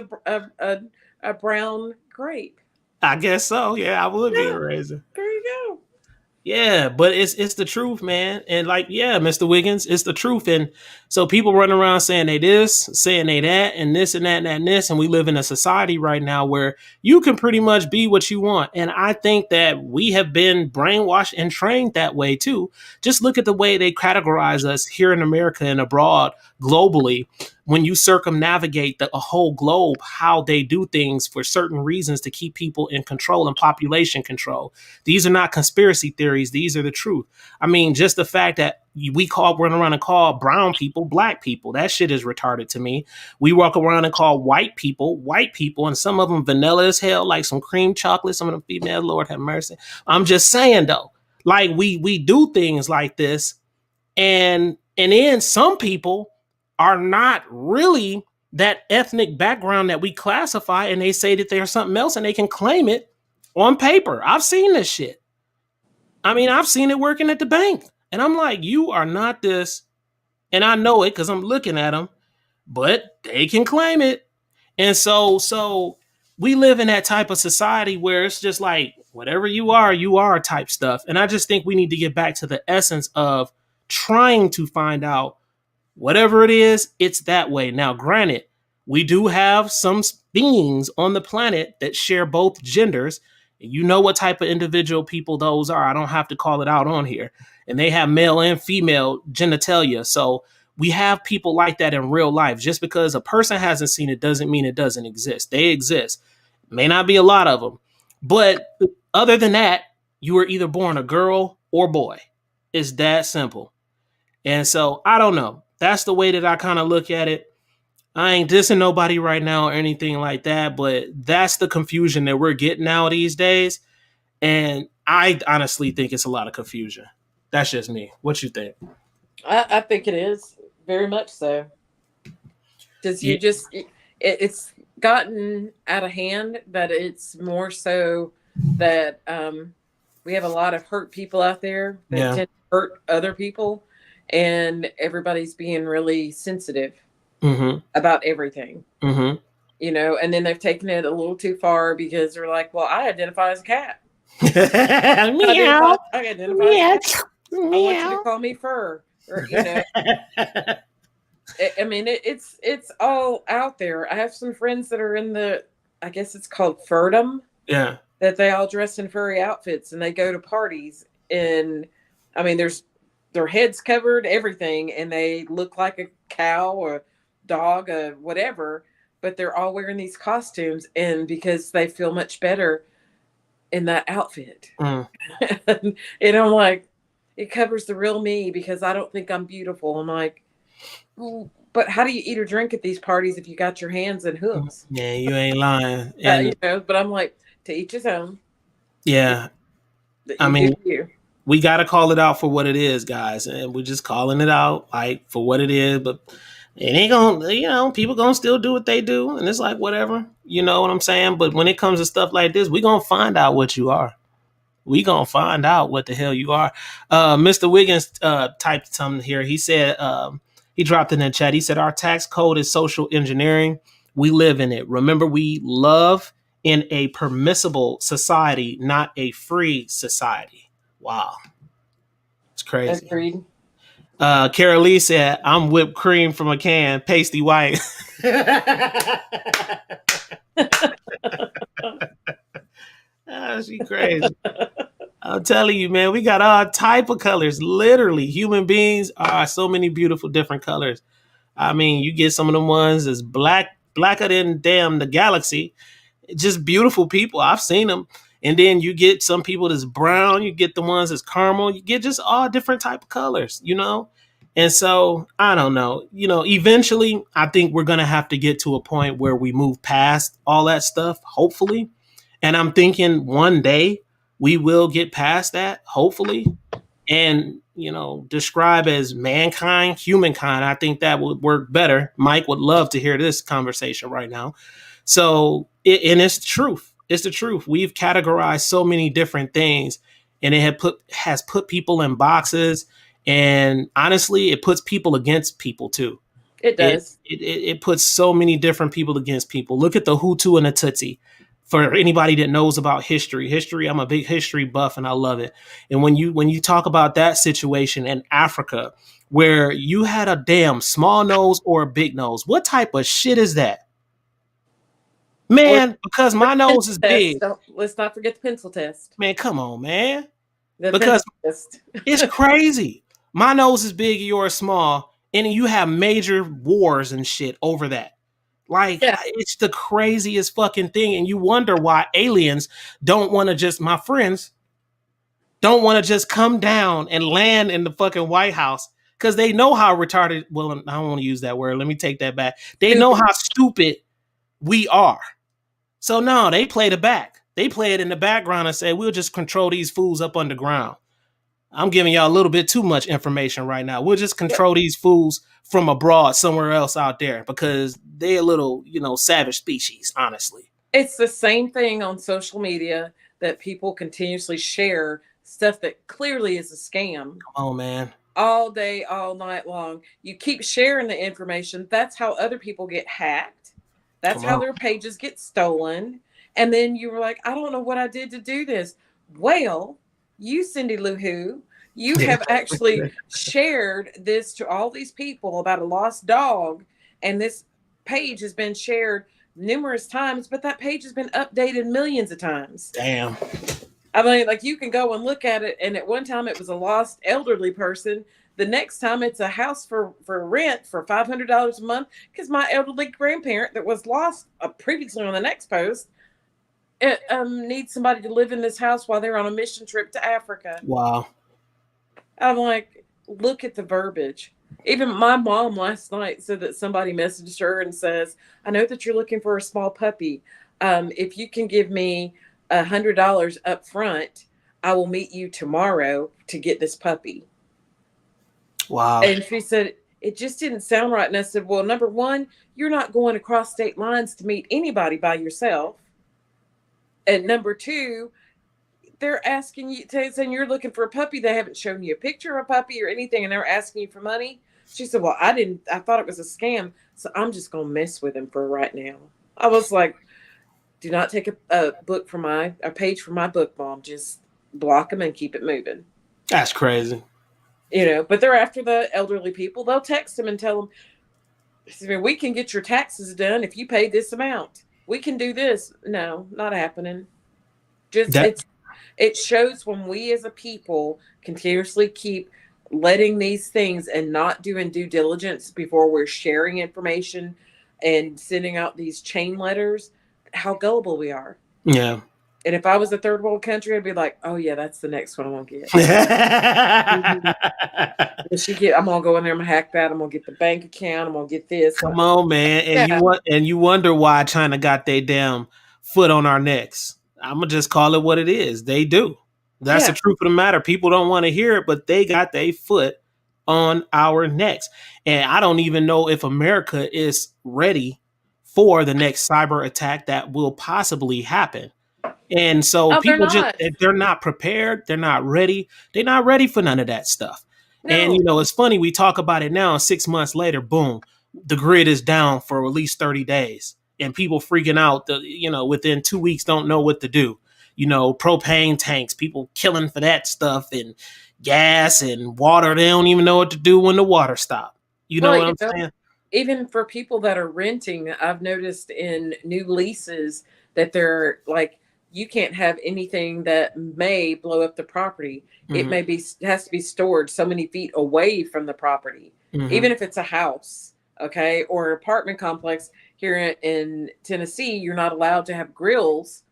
Speaker 3: a brown grape.
Speaker 1: I guess so. Yeah, I would be a raisin.
Speaker 3: There you go.
Speaker 1: Yeah, but it's the truth, man. And like, yeah, Mr. Wiggins, it's the truth. And so people running around saying they this, saying they that, and this and that and that and this. And we live in a society right now where you can pretty much be what you want. And I think that we have been brainwashed and trained that way too. Just look at the way they categorize us here in America and abroad globally. when you circumnavigate a whole globe, how they do things for certain reasons to keep people in control and population control. These are not conspiracy theories. These are the truth. I mean, just the fact that we run around and call brown people black people, that shit is retarded to me. We walk around and call white people, and some of them vanilla as hell, like some cream chocolate, some of them female, Lord have mercy. I'm just saying though, like we do things like this, and then some people are not really that ethnic background that we classify, and they say that they're something else and they can claim it on paper. I've seen this shit. I mean, I've seen it working at the bank, and I'm like, you are not this, and I know it because I'm looking at them, but they can claim it. And so we live in that type of society where it's just like, whatever you are type stuff. And I just think we need to get back to the essence of trying to find out whatever it is, it's that way. Now, granted, we do have some beings on the planet that share both genders. You know what type of individual people those are. I don't have to call it out on here. And they have male and female genitalia. So we have people like that in real life. Just because a person hasn't seen it doesn't mean it doesn't exist. They exist. May not be a lot of them. But other than that, you were either born a girl or boy. It's that simple. And so I don't know. That's the way that I kind of look at it. I ain't dissing nobody right now or anything like that, but that's the confusion that we're getting now these days. And I honestly think it's a lot of confusion. That's just me. What you think?
Speaker 3: I think it is very much so. Because it's gotten out of hand, that it's more so that we have a lot of hurt people out there that tend to hurt other people, and everybody's being really sensitive about everything. You know, and then they've taken it a little too far because they're like, well, I identify as a cat.
Speaker 1: Meow.
Speaker 3: I identify as a cat. I want you to call me Fur. Or, you know. I mean, it's all out there. I have some friends that are in the, I guess it's called furdom. Yeah. That they all dress in furry outfits and they go to parties, and I mean, their heads covered, everything, and they look like a cow or dog or whatever, but they're all wearing these costumes, and because they feel much better in that outfit. And I'm like, it covers the real me because I don't think I'm beautiful. I'm like, but how do you eat or drink at these parties if you got your hands in hooks?
Speaker 1: Yeah, you ain't lying. And,
Speaker 3: you know, but I'm like, to each his own.
Speaker 1: Yeah. I mean, we got to call it out for what it is, guys. And we're just calling it out like for what it is. But it ain't going to, you know, people going to still do what they do. And it's like, whatever, you know what I'm saying? But when it comes to stuff like this, we're going to find out what you are. We gonna find out what the hell you are. Mr. Wiggins typed something here. He said, he dropped in the chat. He said, our tax code is social engineering. We live in it. Remember, we love in a permissible society, not a free society. Wow. It's crazy.
Speaker 3: Agreed.
Speaker 1: Carol Lee said, I'm whipped cream from a can, pasty white. Oh, she crazy. I'm telling you, man, we got all type of colors. Literally, human beings are so many beautiful different colors. I mean, you get some of them ones that's blacker than damn the galaxy. Just beautiful people. I've seen them. And then you get some people that's brown. You get the ones that's caramel. You get just all different type of colors, you know? And so, I don't know. You know, eventually, I think we're going to have to get to a point where we move past all that stuff, hopefully. And I'm thinking one day we will get past that, hopefully, and, you know, describe as mankind, humankind. I think that would work better. Mike would love to hear this conversation right now. So, and it's the truth. It's the truth. We've categorized so many different things, and it has put people in boxes. And honestly, it puts people against people, too.
Speaker 3: It does.
Speaker 1: It puts so many different people against people. Look at the Hutu and the Tutsi. For anybody that knows about history, I'm a big history buff and I love it. And when you talk about that situation in Africa, where you had a damn small nose or a big nose, what type of shit is that? Man, because my nose is big.
Speaker 3: Let's not forget the pencil test.
Speaker 1: Man, come on, man. Because it's crazy. My nose is big, yours small. and you have major wars and shit over that. Like, it's the craziest fucking thing. And you wonder why aliens don't want to just, my friends, don't want to just come down and land in the fucking White House. Because they know how retarded, well, I don't want to use that word. Let me take that back. They know how stupid we are. So no, they play the back. They play it in the background and say, we'll just control these fools up underground. I'm giving y'all a little bit too much information right now. We'll just control these fools from abroad, somewhere else out there, because they're a little, savage species, honestly.
Speaker 3: It's the same thing on social media that people continuously share stuff that clearly is a scam.
Speaker 1: Come on, man.
Speaker 3: All day, all night long. You keep sharing the information. That's how other people get hacked. That's how their pages get stolen. And then you were like, I don't know what I did to do this. Well, you, Cindy Lou Who, you have actually shared this to all these people about a lost dog. And this page has been shared numerous times, but that page has been updated millions of times.
Speaker 1: Damn.
Speaker 3: I mean, like, you can go and look at it, and at one time it was a lost elderly person. The next time it's a house for rent for $500 a month because my elderly grandparent that was lost previously on the next post needs somebody to live in this house while they're on a mission trip to Africa.
Speaker 1: Wow.
Speaker 3: I'm like, look at the verbiage. Even my mom last night said that somebody messaged her and says, I know that you're looking for a small puppy. If you can give me $100 up front, I will meet you tomorrow to get this puppy.
Speaker 1: Wow.
Speaker 3: And she said, it just didn't sound right. And I said, well, number one, you're not going across state lines to meet anybody by yourself. And number two, they're asking you, saying you're looking for a puppy. They haven't shown you a picture of a puppy or anything, and they're asking you for money. She said, well, I thought it was a scam, so I'm just going to mess with him for right now. I was like, do not take a page from my book, Mom. Just block them and keep it moving.
Speaker 1: That's crazy.
Speaker 3: But they're after the elderly people. They'll text them and tell them, we can get your taxes done if you pay this amount. We can do this. No, not happening. It shows when we as a people continuously keep letting these things and not doing due diligence before we're sharing information and sending out these chain letters, how gullible we are.
Speaker 1: Yeah.
Speaker 3: And if I was a third world country, I'd be like, oh yeah, that's the next one I'm gonna get. I'm gonna go in there, I'm gonna hack that, I'm gonna get the bank account, I'm gonna get this.
Speaker 1: Come on, man. And you wonder why China got their damn foot on our necks. I'm gonna just call it what it is. They do. That's the truth of the matter. People don't want to hear it, but they got their foot on our necks. And I don't even know if America is ready for the next cyber attack that will possibly happen. And so people they're not prepared. They're not ready. They're not ready for none of that stuff. No. And, it's funny. We talk about it now. 6 months later, boom, the grid is down for at least 30 days. And people freaking out, within 2 weeks don't know what to do. Propane tanks, people killing for that stuff, and gas and water. They don't even know what to do when the water stops. You know what I'm saying?
Speaker 3: Even for people that are renting, I've noticed in new leases that they're like, you can't have anything that may blow up the property. Mm-hmm. It has to be stored so many feet away from the property, even if it's a house, okay, or apartment complex. Here in Tennessee, you're not allowed to have grills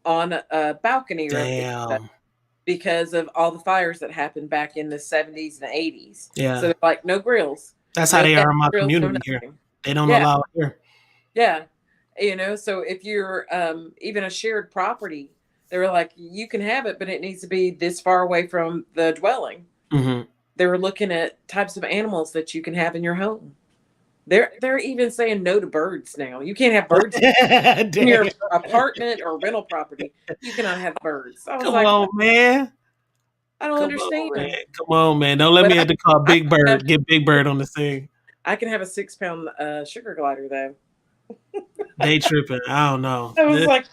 Speaker 3: on a balcony because of all the fires that happened back in the 70s and 80s.
Speaker 1: Yeah.
Speaker 3: So they're like, no grills.
Speaker 1: That's how they are in my community here. They don't allow it here.
Speaker 3: Yeah. So if you're even a shared property, they were like, you can have it, but it needs to be this far away from the dwelling. Mm-hmm. They were looking at types of animals that you can have in your home. They're even saying no to birds now. You can't have birds in your apartment or rental property. You cannot have birds.
Speaker 1: Come on, man.
Speaker 3: I don't understand.
Speaker 1: Come on, man. Don't let me have to call Big Bird. Get Big Bird on the scene.
Speaker 3: I can have a 6-pound sugar glider, though.
Speaker 1: They tripping. I don't know.
Speaker 3: I was like,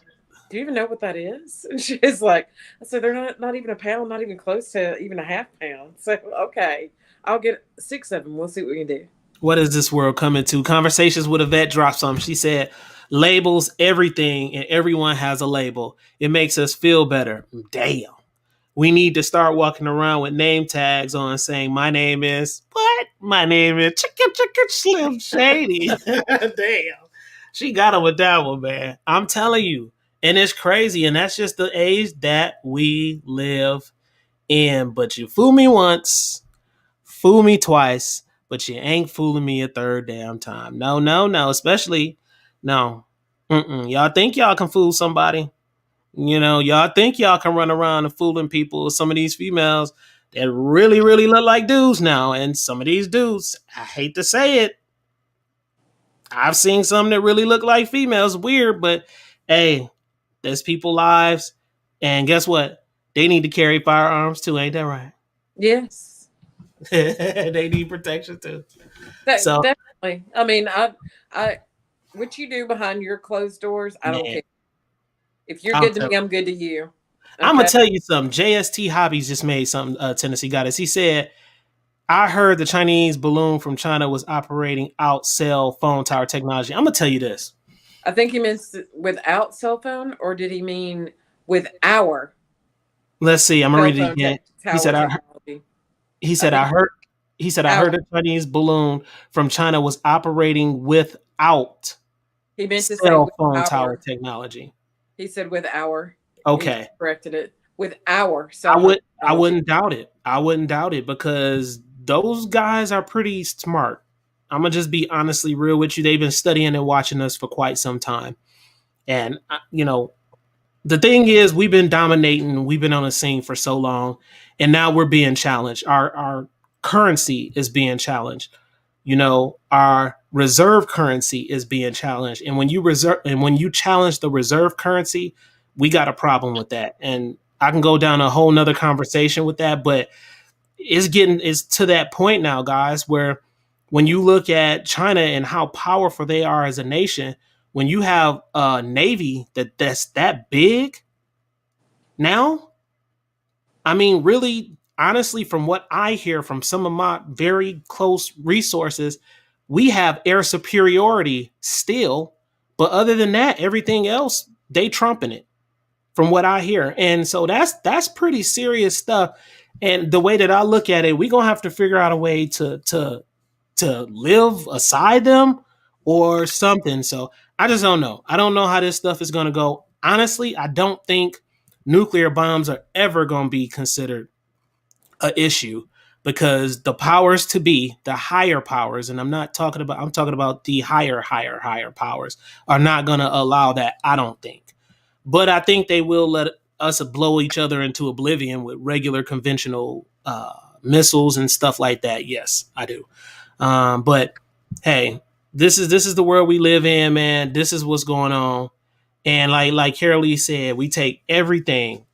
Speaker 3: do you even know what that is? And she's like, I said, they're not even a pound, not even close to even a half pound. So, okay, I'll get 6 of them. We'll see what we can do.
Speaker 1: What is this world coming to? Conversations with a vet dropped something. She said, labels everything and everyone has a label. It makes us feel better. Damn. We need to start walking around with name tags on saying, my name is what? what? My name is Chicken Slim Shady. Damn. She got him with that one, man. I'm telling you. And it's crazy. And that's just the age that we live in. But you fool me once, fool me twice, but you ain't fooling me a third damn time. No, no, no. Especially, no. Y'all think y'all can fool somebody? Y'all think y'all can run around and fooling people. Some of these females that really, really look like dudes now. And some of these dudes, I hate to say it, I've seen some that really look like females. Weird, but hey, there's people lives. And guess what? They need to carry firearms too. Ain't that right?
Speaker 3: Yes.
Speaker 1: They need protection too. So,
Speaker 3: Definitely. I mean, I, what you do behind your closed doors, I don't
Speaker 1: man,
Speaker 3: care. If you're good to me, I'm good to you.
Speaker 1: I'm gonna
Speaker 3: Okay.
Speaker 1: tell you something. JST Hobbies just made something. Tennessee got us. He said, "I heard the Chinese balloon from China was operating out cell phone tower technology." I'm gonna tell you this.
Speaker 3: I think he meant without cell phone, or did he mean with our
Speaker 1: Let's see. I'm gonna
Speaker 3: cell
Speaker 1: read it
Speaker 3: phone
Speaker 1: again. He
Speaker 3: tower
Speaker 1: said,
Speaker 3: technology?
Speaker 1: He
Speaker 3: I
Speaker 1: said,
Speaker 3: think
Speaker 1: "I heard." He said, "I heard
Speaker 3: our.
Speaker 1: the Chinese balloon from China was operating without
Speaker 3: He meant to say
Speaker 1: cell
Speaker 3: with
Speaker 1: phone tower
Speaker 3: our.
Speaker 1: technology."
Speaker 3: He said with our. He
Speaker 1: Okay,
Speaker 3: corrected it with our
Speaker 1: I
Speaker 3: cell phone
Speaker 1: would. I
Speaker 3: technology.
Speaker 1: wouldn't doubt it. I wouldn't doubt it because those guys are pretty smart. I'm gonna just be honestly real with you. They've been studying and watching us for quite some time, and the thing is, we've been dominating. We've been on the scene for so long, and now we're being challenged. Our currency is being challenged. Our reserve currency is being challenged, and when you challenge the reserve currency, we got a problem with that. And I can go down a whole nother conversation with that, but it's to that point now, guys, where when you look at China and how powerful they are as a nation, when you have a navy that's that big now, I mean, really, honestly, from what I hear from some of my very close resources, we have air superiority still. But other than that, everything else, they trumping it from what I hear. And so that's pretty serious stuff. And the way that I look at it, we're gonna have to figure out a way to live aside them or something. So I just don't know. I don't know how this stuff is gonna go. Honestly, I don't think nuclear bombs are ever gonna be considered a issue because the powers to be, the higher powers, and I'm talking about the higher powers are not gonna allow that, I don't think. But I think they will let us blow each other into oblivion with regular conventional missiles and stuff like that. Yes, I do. But hey, this is the world we live in, man. This is what's going on. And like Carol Lee said, we take everything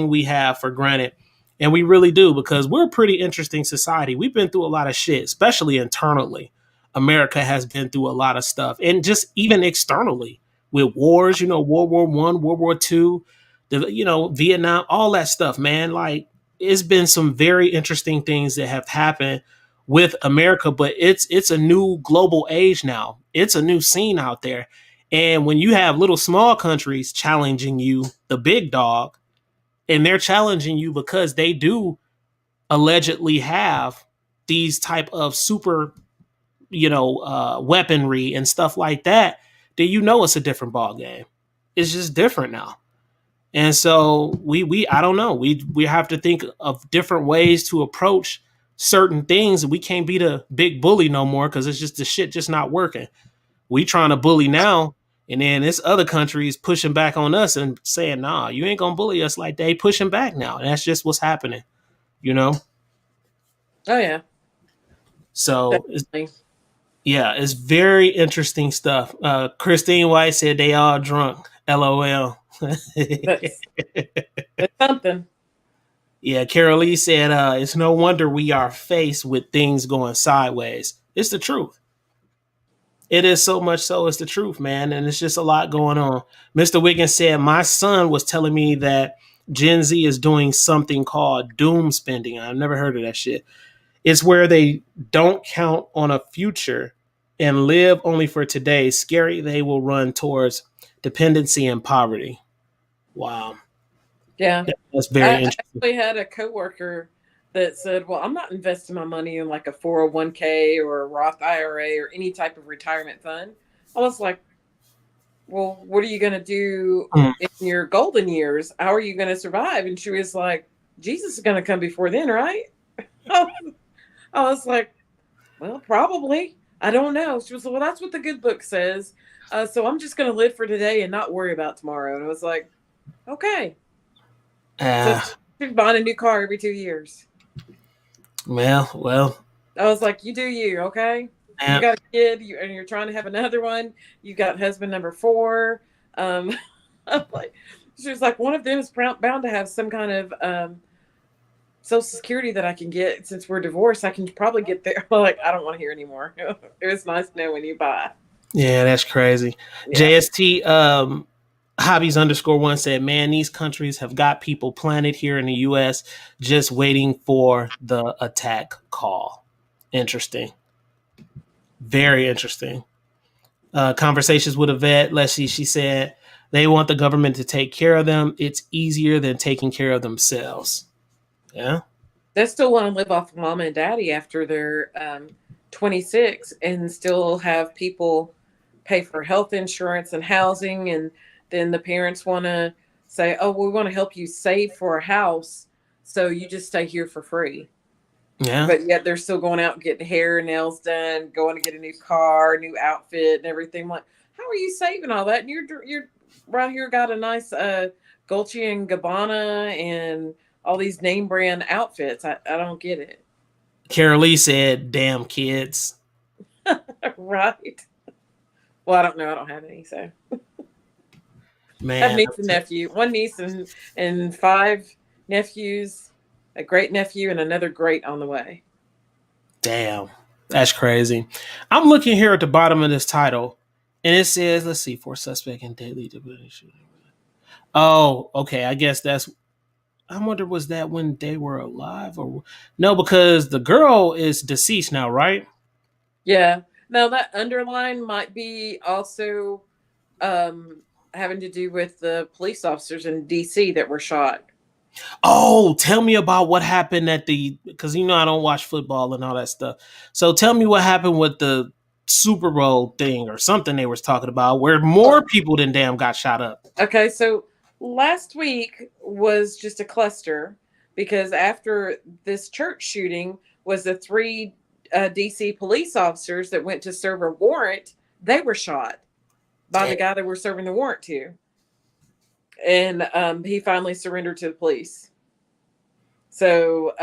Speaker 1: we have for granted. And we really do because we're a pretty interesting society. We've been through a lot of shit, especially internally. America has been through a lot of stuff. And just even externally with wars, World War One, World War Two, Vietnam, all that stuff, man. Like it's been some very interesting things that have happened with America, but it's a new global age now. It's a new scene out there. And when you have little small countries challenging you, the big dog, and they're challenging you because they do allegedly have these type of super, weaponry and stuff like that, then it's a different ball game. It's just different now. And so we I don't know. We have to think of different ways to approach certain things. We can't be the big bully no more because it's just the shit just not working. We trying to bully now, and then this other countries pushing back on us and saying, "Nah, you ain't gonna bully us like they pushing back now." And that's just what's happening, you know.
Speaker 3: Oh yeah,
Speaker 1: So
Speaker 3: definitely.
Speaker 1: it's very interesting stuff. Christine White said they all drunk. LOL.
Speaker 3: That's that's something.
Speaker 1: Yeah, Carol Lee said, it's no wonder we are faced with things going sideways. It's the truth. It is so much so. It's the truth, man. And it's just a lot going on. Mr. Wiggins said, my son was telling me that Gen Z is doing something called doom spending. I've never heard of that shit. It's where they don't count on a future and live only for today. Scary, they will run towards dependency and poverty. Wow.
Speaker 3: Yeah,
Speaker 1: That's
Speaker 3: I
Speaker 1: very interesting.
Speaker 3: actually had a coworker that said, well, I'm not investing my money in like a 401k or a Roth IRA or any type of retirement fund. I was like, well, what are you going to do
Speaker 1: Mm.
Speaker 3: in your golden years? How are you going to survive? And she was like, Jesus is going to come before then, right? I was like, well, probably. I don't know. She was like, well, that's what the good book says. So I'm just going to live for today and not worry about tomorrow. And I was like, okay. So she's buying a new car every 2 years.
Speaker 1: Well.
Speaker 3: I was like, you do you, okay? You got a kid, and you're trying to have another one. You got husband number 4. I'm like, she was like, one of them is bound to have some kind of Social Security that I can get. Since we're divorced, I can probably get there. Like, I don't want to hear anymore. It was nice to know when you buy.
Speaker 1: Yeah, that's crazy.
Speaker 3: Yeah.
Speaker 1: JST hobbies_1 said, man, these countries have got people planted here in the US just waiting for the attack call. Interesting. Very interesting. Conversations with a vet, let's see, she said they want the government to take care of them. It's easier than taking care of themselves. Yeah.
Speaker 3: They still want to live off of mama and daddy after they're 26 and still have people pay for health insurance and housing. And then the parents want to say, oh, we want to help you save for a house. So you just stay here for free.
Speaker 1: Yeah.
Speaker 3: But yet they're still going out and getting hair and nails done, going to get a new car, new outfit and everything. I'm like, how are you saving all that? And you're right here got a nice Dolce and Gabbana and all these name brand outfits. I don't get it.
Speaker 1: Carol Lee said, damn kids.
Speaker 3: Right. Well, I don't know. I don't have any, so.
Speaker 1: Man.
Speaker 3: I have niece and nephew. One niece and 5 nephews, a great nephew and another great on the way.
Speaker 1: Damn. That's crazy. I'm looking here at the bottom of this title, and it says, let's see, 4 suspect in deadly shooting. Oh, okay. I guess that's, I wonder, was that when they were alive or no? Because the girl is deceased now, right?
Speaker 3: Yeah. Now that underline might be also having to do with the police officers in DC that were shot.
Speaker 1: Oh, tell me about what happened at because you know I don't watch football and all that stuff. So tell me what happened with the Super Bowl thing or something they was talking about where more people than damn got shot up.
Speaker 3: Okay, so last week was just a cluster because after this church shooting was the 3 DC police officers that went to serve a warrant. They were shot by the guy they were serving the warrant to. And he finally surrendered to the police. So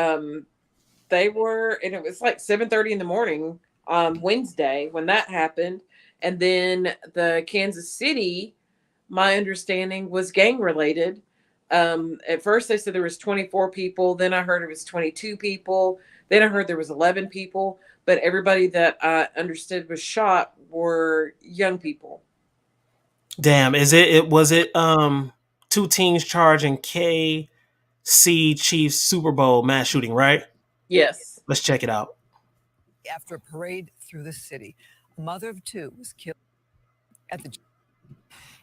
Speaker 3: they were, and it was like 7:30 in the morning on Wednesday when that happened. And then the Kansas City, my understanding, was gang related. At first they said there was 24 people. Then I heard it was 22 people. Then I heard there was 11 people. But everybody that I understood was shot were young people.
Speaker 1: Damn, was it 2 teams charging KC Chiefs Super Bowl mass shooting, right?
Speaker 3: Yes.
Speaker 1: Let's check it out.
Speaker 6: After a parade through the city, a mother of 2 was killed at the.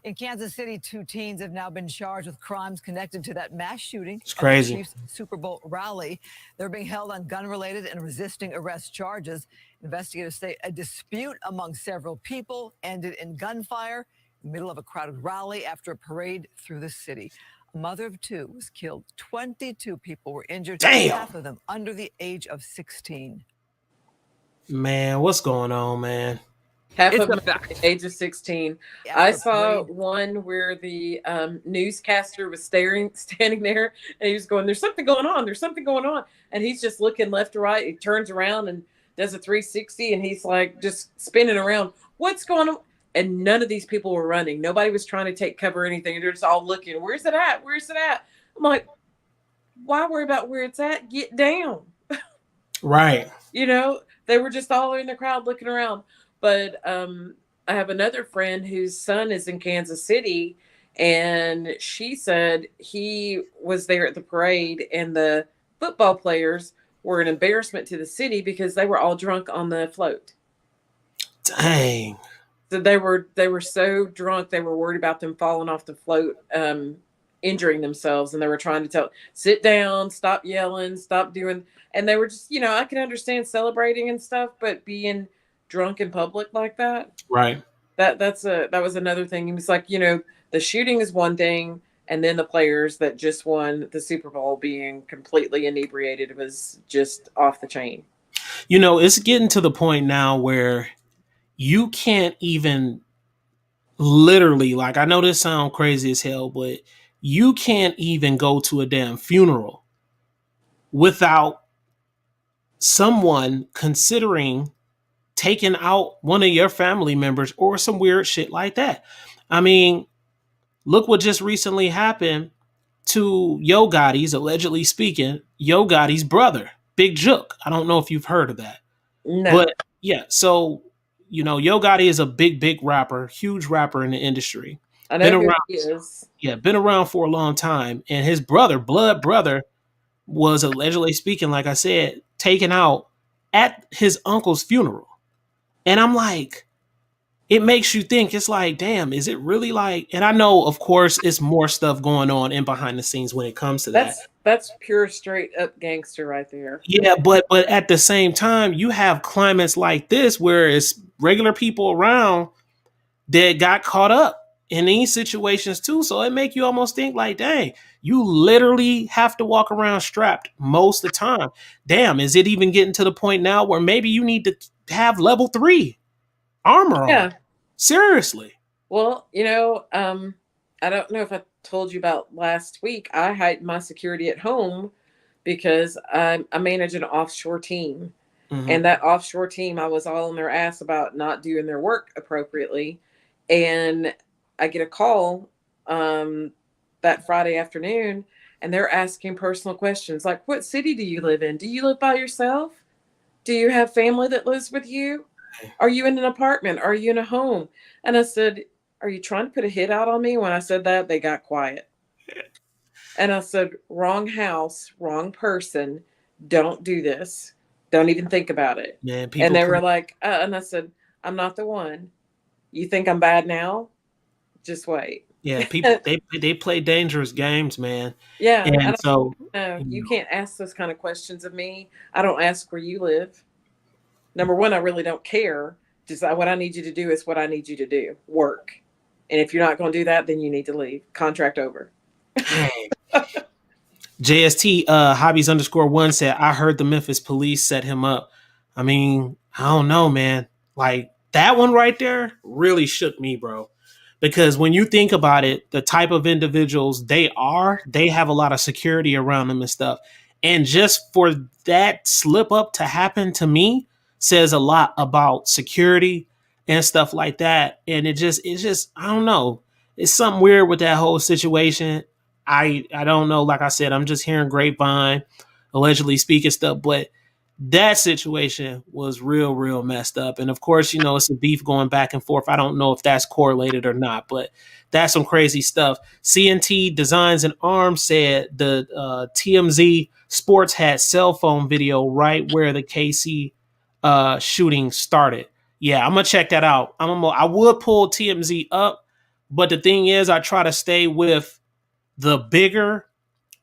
Speaker 6: In Kansas City, 2 teens have now been charged with crimes connected to that mass shooting.
Speaker 1: It's crazy.
Speaker 6: At the Chiefs Super Bowl rally. They're being held on gun-related and resisting arrest charges. Investigators say a dispute among several people ended in gunfire in the middle of a crowded rally after a parade through the city. A mother of 2 was killed. 22 people were injured.
Speaker 1: Damn.
Speaker 6: Half of them under the age of 16.
Speaker 1: Man, what's going on, man?
Speaker 3: Half of them at the age of 16.
Speaker 6: After
Speaker 3: I
Speaker 6: a
Speaker 3: saw
Speaker 6: parade.
Speaker 3: one where the newscaster was standing there, and he was going, "There's something going on. There's something going on." And he's just looking left to right. He turns around and does a 360, and he's like just spinning around. What's going on? And none of these people were running. Nobody was trying to take cover or anything. They're just all looking. Where's it at? Where's it at? I'm like, why worry about where it's at? Get down.
Speaker 1: Right.
Speaker 3: You know, they were just all in the crowd looking around. But I have another friend whose son is in Kansas City, and she said he was there at the parade, and the football players were an embarrassment to the city because they were all drunk on the float.
Speaker 1: Dang.
Speaker 3: So they were so drunk they were worried about them falling off the float injuring themselves, and they were trying to tell, sit down, stop yelling, stop doing, and they were just, I can understand celebrating and stuff, but being drunk in public like that,
Speaker 1: Right.
Speaker 3: that was another thing. He was like, the shooting is one thing, and then the players that just won the Super Bowl being completely inebriated was just off the chain.
Speaker 1: It's getting to the point now where you can't even literally, like, I know this sounds crazy as hell, but you can't even go to a damn funeral without someone considering taking out one of your family members or some weird shit like that. I mean, look what just recently happened to Yo Gotti's, allegedly speaking, Yo Gotti's brother, Big Jook. I don't know if you've heard of that.
Speaker 3: No.
Speaker 1: But yeah, so Yo Gotti is a big rapper, huge rapper in the industry.
Speaker 3: I know
Speaker 1: Been
Speaker 3: who
Speaker 1: around,
Speaker 3: he is.
Speaker 1: yeah, been around for a long time. And his brother, blood brother, was allegedly speaking, like I said, taken out at his uncle's funeral. And I'm like, it makes you think, it's like, damn, is it really like, and I know, of course, it's more stuff going on in behind the scenes when it comes to that.
Speaker 3: That's pure straight up gangster right there.
Speaker 1: Yeah, but at the same time, you have climates like this where it's regular people around that got caught up in these situations too. So it make you almost think like, dang, you literally have to walk around strapped most of the time. Damn, is it even getting to the point now where maybe you need to have level 3 armor on? Seriously.
Speaker 3: Well, I don't know if I told you about last week. I hide my security at home because I manage an offshore team.
Speaker 1: Mhm.
Speaker 3: And that offshore team, I was all on their ass about not doing their work appropriately. And I get a call that Friday afternoon, and they're asking personal questions like, what city do you live in? Do you live by yourself? Do you have family that lives with you? Are you in an apartment? Are you in a home? And I said, are you trying to put a hit out on me? When I said that, they got quiet. And I said, wrong house, wrong person. Don't do this. Don't even think about it.
Speaker 1: Man,
Speaker 3: and they were like, and I said, I'm not the one. You think I'm bad now? Just wait.
Speaker 1: Yeah, people they play dangerous games, man.
Speaker 3: Yeah.
Speaker 1: And so
Speaker 3: you can't ask those kind of questions of me. I don't ask where you live. Number one, I really don't care. Just what I need you to do is what I need you to do. Work. And if you're not going to do that, then you need to leave. Contract over.
Speaker 1: JST hobbies_1 said, I heard the Memphis police set him up. I mean, I don't know, man. Like, that one right there really shook me, bro. Because when you think about it, the type of individuals they have a lot of security around them and stuff. And just for that slip up to happen to me says a lot about security and stuff like that. And it's just, I don't know. It's something weird with that whole situation. I don't know. Like I said, I'm just hearing grapevine, allegedly speaking stuff, but that situation was real messed up. And of course, it's a beef going back and forth. I don't know if that's correlated or not, but that's some crazy stuff. CNT Designs and Arms said the TMZ Sports had cell phone video right where the KC shooting started. Yeah, I'm gonna check that out. I would pull TMZ up, but the thing is, I try to stay with the bigger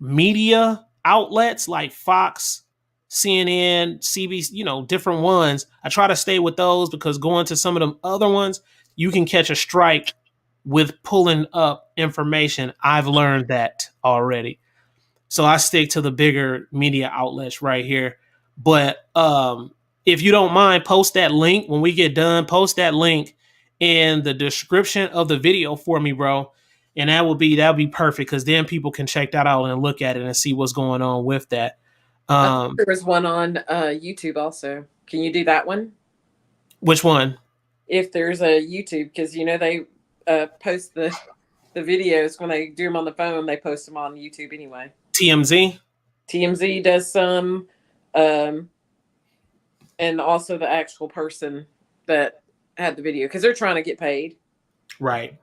Speaker 1: media outlets like Fox, CNN, CBS, different ones. I try to stay with those because going to some of them other ones, you can catch a strike with pulling up information. I've learned that already. So I stick to the bigger media outlets right here. But if you don't mind, post that link when we get done. Post that link in the description of the video for me, bro. And that would be perfect because then people can check that out and look at it and see what's going on with that.
Speaker 3: There was one on YouTube also. Can you do that one?
Speaker 1: Which one?
Speaker 3: If there's a YouTube, because they post the videos when they do them on the phone, they post them on YouTube anyway.
Speaker 1: TMZ
Speaker 3: does some, and also the actual person that had the video because they're trying to get paid.
Speaker 1: Right.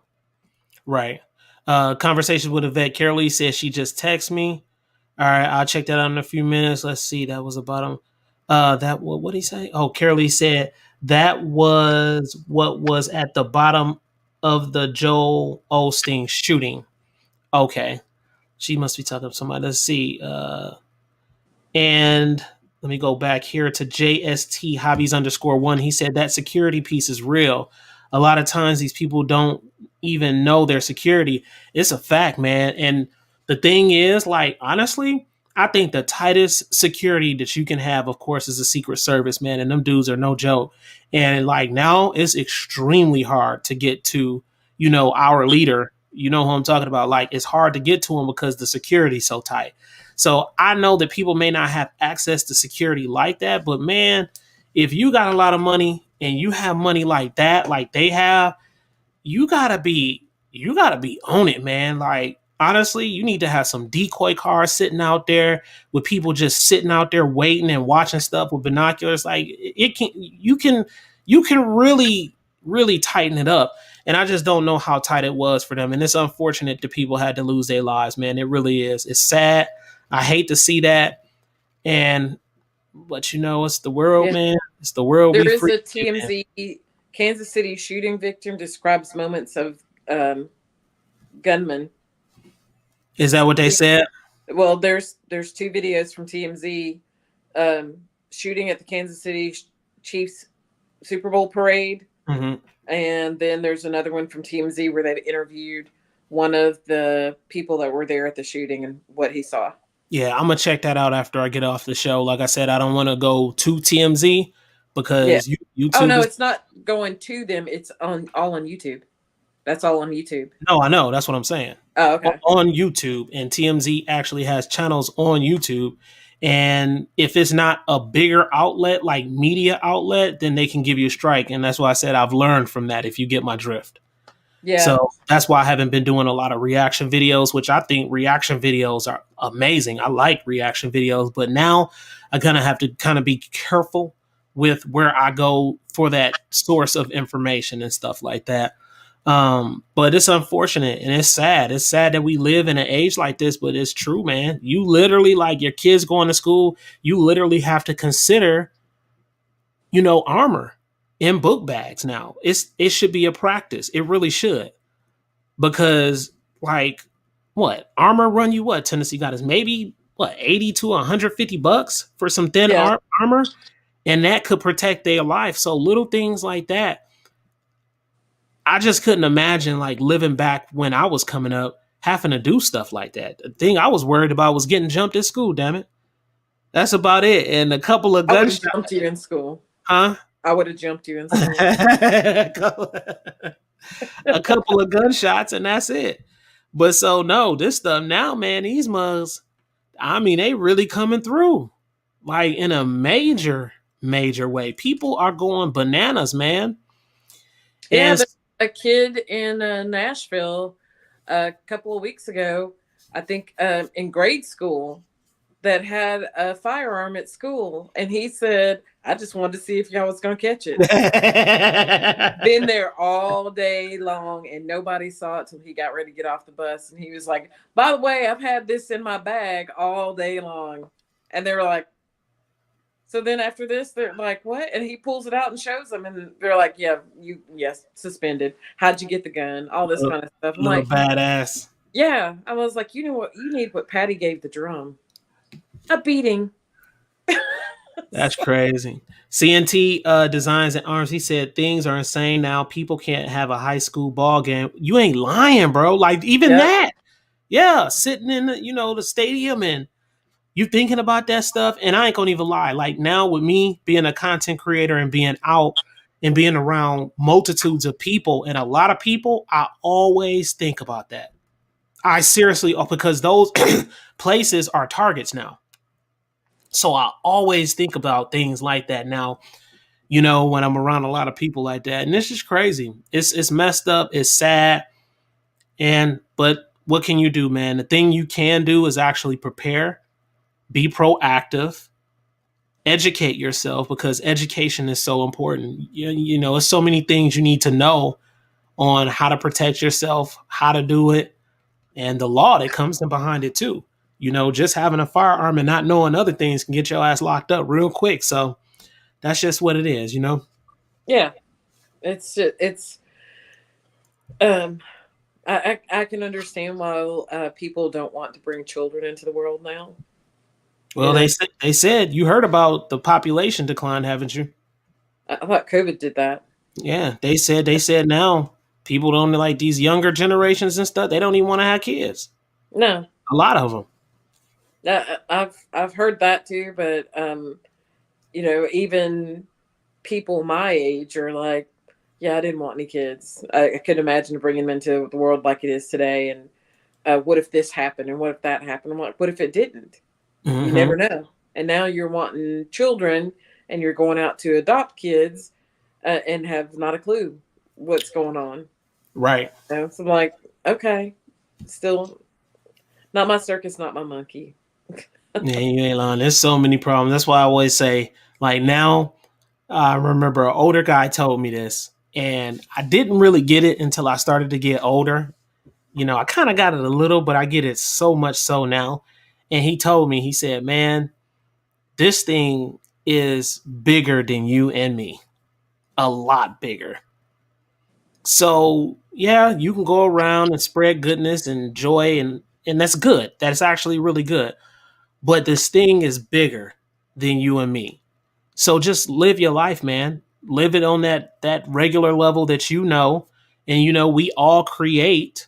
Speaker 1: Conversations with Yvette. Carolee says she just texted me. All right, I'll check that out in a few minutes. Let's see. That was the bottom. What did he say? Oh, Carolee said that was what was at the bottom of the Joel Olsteen shooting. Okay. She must be talking to somebody. Let's see. And let me go back here to JST Hobbies _1. He said that security piece is real. A lot of times these people don't even know their security. It's a fact, man. And the thing is, like, honestly, I think the tightest security that you can have, of course, is the Secret Service, man. And them dudes are no joke. And like now it's extremely hard to get to, our leader. You know who I'm talking about? Like it's hard to get to him because the security's so tight. So I know that people may not have access to security like that, but man, if you got a lot of money and you have money like that, like they have, you gotta be on it, man. Like honestly, you need to have some decoy cars sitting out there with people just sitting out there waiting and watching stuff with binoculars. Like you can really, really tighten it up. And I just don't know how tight it was for them. And it's unfortunate that people had to lose their lives, man. It really is. It's sad. I hate to see that. And but it's the world,
Speaker 3: Yeah.
Speaker 1: man. It's the world.
Speaker 3: There
Speaker 1: We
Speaker 3: is
Speaker 1: free.
Speaker 3: a TMZ Kansas City shooting victim describes moments of gunmen.
Speaker 1: Is that what they said?
Speaker 3: Well, there's two videos from TMZ shooting at the Kansas City Chiefs Super Bowl parade, and then there's another one from TMZ where they've interviewed one of the people that were there at the shooting and what he saw.
Speaker 1: Yeah, I'm gonna check that out after I get off the show. Like I said, I don't want to go to TMZ because YouTube.
Speaker 3: Oh no, it's not going to them. It's all on YouTube. That's all on YouTube.
Speaker 1: No, I know. That's what I'm saying.
Speaker 3: Oh, okay.
Speaker 1: On YouTube, and TMZ actually has channels on YouTube. And if it's not a bigger outlet, like media outlet, then they can give you a strike. And that's why I said I've learned from that, if you get my drift.
Speaker 3: Yeah.
Speaker 1: So that's why I haven't been doing a lot of reaction videos, which I think reaction videos are amazing. I like reaction videos, but now I'm going to have to kind of be careful with where I go for that source of information and stuff like that. But it's unfortunate and it's sad. It's sad that we live in an age like this, but it's true, man. You literally, like your kids going to school, you literally have to consider, armor in book bags now. It should be a practice. It really should. Because like armor run you what? Tennessee got us maybe 80 to $150 for some thin armor, and that could protect their life. So little things like that. I just couldn't imagine like living back when I was coming up, having to do stuff like that. The thing I was worried about was getting jumped at school, damn it. That's about it. And a couple of gunshots.
Speaker 3: I would have jumped you in school.
Speaker 1: Huh?
Speaker 3: I would have jumped you in school.
Speaker 1: A couple of gunshots and that's it. But so no, this stuff now, man, these mugs, I mean, they really coming through like in a major, major way. People are going bananas, man.
Speaker 3: Yeah, a kid in Nashville a couple of weeks ago, I think in grade school, that had a firearm at school. And he said, I just wanted to see if y'all was going to catch it. Been there all day long and nobody saw it till he got ready to get off the bus. And he was like, by the way, I've had this in my bag all day long. And they were like, so then after this, they're like, what? And he pulls it out and shows them. And they're like, yes, suspended. How'd you get the gun? All this kind of stuff. I'm like,
Speaker 1: badass.
Speaker 3: Yeah. I was like, you know what? You need what Patty gave the drum. A beating.
Speaker 1: That's crazy. CNT Designs and Arms. He said things are insane now. People can't have a high school ball game. You ain't lying, bro. Like even that. Yeah, sitting in the stadium and you thinking about that stuff. And I ain't gonna even lie. Like now with me being a content creator and being out and being around multitudes of people and a lot of people, I always think about that. I seriously, because those places are targets now. So I always think about things like that now, when I'm around a lot of people like that. And this is crazy. It's messed up. It's sad. But what can you do, man? The thing you can do is actually prepare, be proactive, educate yourself because education is so important. It's so many things you need to know on how to protect yourself, how to do it, and the law that comes in behind it too. Just having a firearm and not knowing other things can get your ass locked up real quick. So that's just what it is,
Speaker 3: I can understand why people don't want to bring children into the world now. You
Speaker 1: Well,
Speaker 3: know,
Speaker 1: they said you heard about the population decline, haven't you?
Speaker 3: I thought COVID did that.
Speaker 1: Yeah, they said now people don't like these younger generations and stuff. They don't even want to have kids.
Speaker 3: No,
Speaker 1: A lot of them.
Speaker 3: I've heard that too, but even people my age are like, yeah, I didn't want any kids. I couldn't imagine bringing them into the world like it is today. And what if this happened? And what if that happened? I'm like, what if it didn't? You
Speaker 1: Hmm.
Speaker 3: never know. And now you're wanting children and you're going out to adopt kids and have not a clue what's going on.
Speaker 1: Right.
Speaker 3: So I'm like, okay, still not my circus, not my monkey.
Speaker 1: Yeah, you ain't lying. There's so many problems. That's why I always say, like now, I remember an older guy told me this, and I didn't really get it until I started to get older. I kind of got it a little, but I get it so much so now. And he told me, he said, man, this thing is bigger than you and me, a lot bigger. So yeah, you can go around and spread goodness and joy, and that's good. That's actually really good. But this thing is bigger than you and me. So just live your life, man. Live it on that regular level that you know. And we all create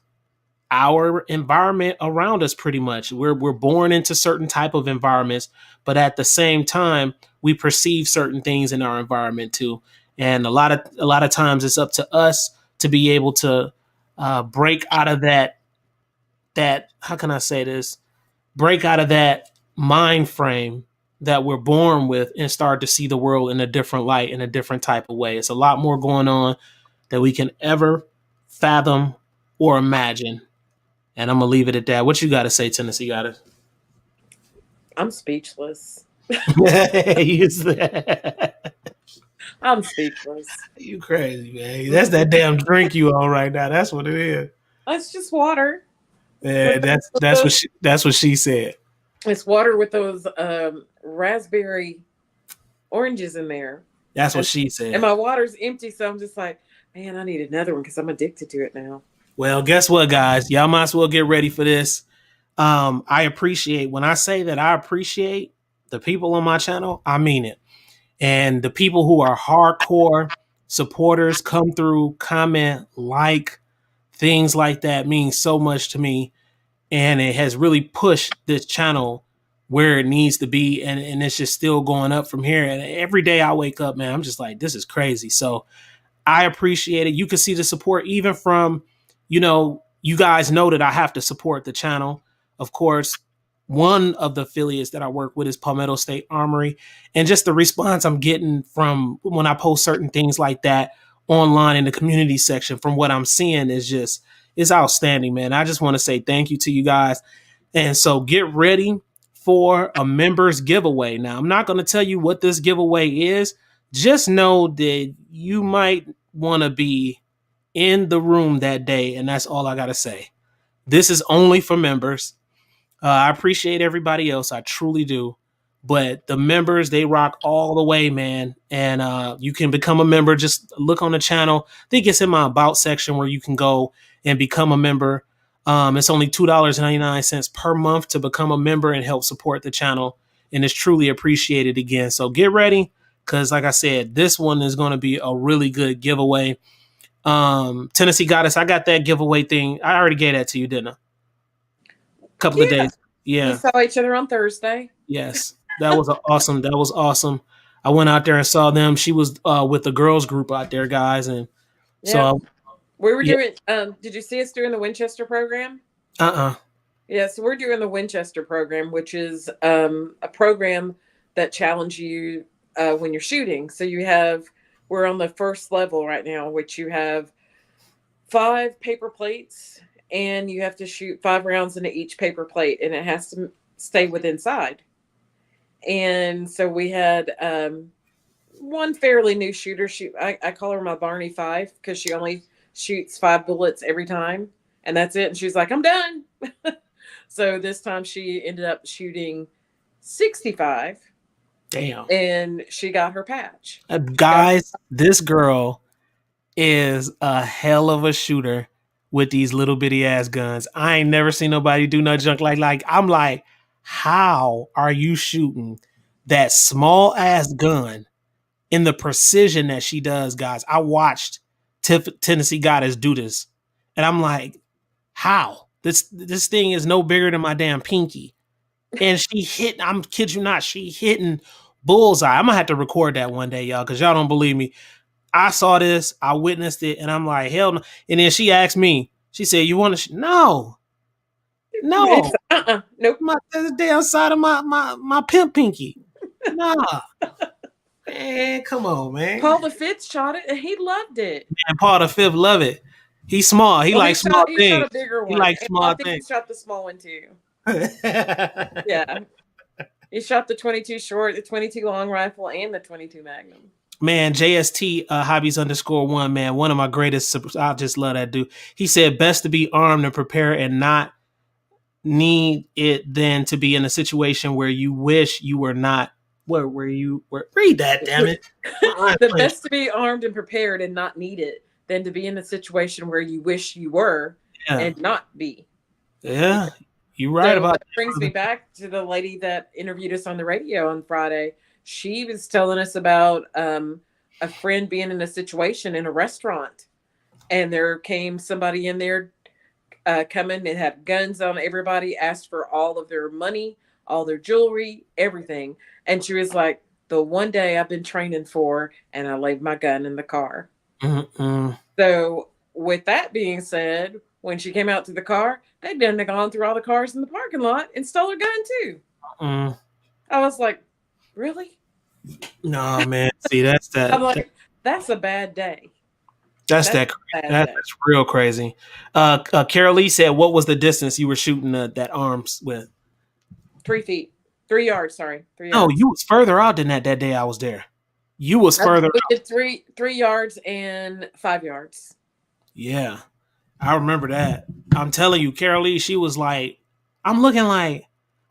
Speaker 1: our environment around us pretty much. We're born into certain type of environments, but at the same time, we perceive certain things in our environment too. And a lot of times it's up to us to be able to break out of that how can I say this? Break out of that mind frame that we're born with and start to see the world in a different light, in a different type of way. It's a lot more going on that we can ever fathom or imagine. And I'm gonna leave it at that. What you got to say, Tennessee? Got it.
Speaker 3: I'm speechless.
Speaker 1: Use that.
Speaker 3: I'm speechless.
Speaker 1: You crazy, man. That's that damn drink you on right now. That's what it is.
Speaker 3: It's just water.
Speaker 1: Yeah,
Speaker 3: With
Speaker 1: that's what she said.
Speaker 3: it's water with those raspberry oranges in there.
Speaker 1: That's what
Speaker 3: And,
Speaker 1: she
Speaker 3: and
Speaker 1: said.
Speaker 3: my water's empty, so I'm just like, man, I need another one because I'm addicted to it now.
Speaker 1: Well, guess what, guys? Y'all might as well get ready for this. I appreciate when I say that I appreciate the people on my channel, I mean it. And the people who are hardcore supporters come through, comment, like things like that means so much to me. And it has really pushed this channel where it needs to be. And it's just still going up from here. And every day I wake up, man, I'm just like, this is crazy. So I appreciate it. You can see the support even from, you guys know that I have to support the channel. Of course, one of the affiliates that I work with is Palmetto State Armory. And just the response I'm getting from when I post certain things like that online in the community section from what I'm seeing is outstanding, man. I just want to say thank you to you guys. And so get ready for a members giveaway. Now, I'm not going to tell you what this giveaway is. Just know that you might want to be in the room that day. And that's all I got to say. This is only for members. I appreciate everybody else. I truly do. But the members, they rock all the way, man. And you can become a member. Just look on the channel. I think it's in my About section where you can go and become a member. It's only $2.99 per month to become a member and help support the channel. And it's truly appreciated again. So get ready because, like I said, this one is going to be a really good giveaway. Tennessee Goddess, I got that giveaway thing. I already gave that to you, didn't I? Couple of
Speaker 3: Yeah,
Speaker 1: days.
Speaker 3: we
Speaker 1: Yeah.
Speaker 3: saw each other on Thursday.
Speaker 1: Yes. That was awesome. That was awesome. I went out there and saw them. She was with the girls group out there, guys. And
Speaker 3: Yeah,
Speaker 1: so,
Speaker 3: we were
Speaker 1: yeah.
Speaker 3: doing. Did you see us doing the Winchester program?
Speaker 1: Uh-uh.
Speaker 3: Yeah, so we're doing the Winchester program, which is a program that challenges you when you're shooting. So we're on the first level right now, which you have 5 paper plates, and you have to shoot 5 rounds into each paper plate, and it has to stay within side. And so we had one fairly new shooter shoot. I call her my Barney 5 because she only shoots 5 bullets every time, and that's it. And she's like, I'm done. So this time she ended up shooting 65.
Speaker 1: Damn.
Speaker 3: And she got her patch.
Speaker 1: Guys, this girl is a hell of a shooter. with these little bitty ass guns. I ain't never seen nobody do no junk like I'm like, how are you shooting that small ass gun in the precision that she does, guys? I watched Tennessee Goddess do this, and I'm like, how? This thing is no bigger than my damn pinky, and she hit. I'm kid you not, she hitting bullseye. I'm gonna have to record that one day, y'all, because y'all don't believe me. I saw this, I witnessed it, and I'm like, hell no. And then she asked me, she said, "You want to?" No, no,
Speaker 3: Nope.
Speaker 1: the damn side of my pimp pinky. Nah, man, come on, man.
Speaker 3: Paul the Fifth shot it, and he loved it.
Speaker 1: And Paul the Fifth love it. He's small. He likes small
Speaker 3: He
Speaker 1: things.
Speaker 3: shot a bigger one.
Speaker 1: He likes
Speaker 3: And
Speaker 1: small
Speaker 3: I think
Speaker 1: things.
Speaker 3: he shot the small one too. Yeah. He shot the 22 short, the 22 long rifle, and the 22 Magnum.
Speaker 1: Man, JST hobbies _1, man, one of my greatest. I just love that dude. He said, "Best to be armed and prepared, and not need it than to be in a situation where you wish you were not." Where you were? Read that, damn it.
Speaker 3: The best to be armed and prepared and not need it than to be in a situation where you wish you were and not be.
Speaker 1: Yeah, you're right about
Speaker 3: that. Brings me back to the lady that interviewed us on the radio on Friday. She was telling us about a friend being in a situation in a restaurant, and there came somebody in there coming and had guns on everybody, asked for all of their money, all their jewelry, everything. And she was like, the one day I've been training for, and I laid my gun in the car.
Speaker 1: Mm-mm.
Speaker 3: So with that being said, when she came out to the car, they'd done gone through all the cars in the parking lot and stole her gun too.
Speaker 1: Mm.
Speaker 3: I was like, really?
Speaker 1: No, man. See, that's that.
Speaker 3: I'm like, that's a bad day.
Speaker 1: That's real crazy. Carol Lee said, "What was the distance you were shooting that arms with?"
Speaker 3: 3 feet, 3 yards. Sorry, 3 yards.
Speaker 1: No, you was further out than that day I was there. You was further.
Speaker 3: We did 3 yards and 5 yards.
Speaker 1: Yeah, I remember that. I'm telling you, Carol Lee, she was like, I'm looking like,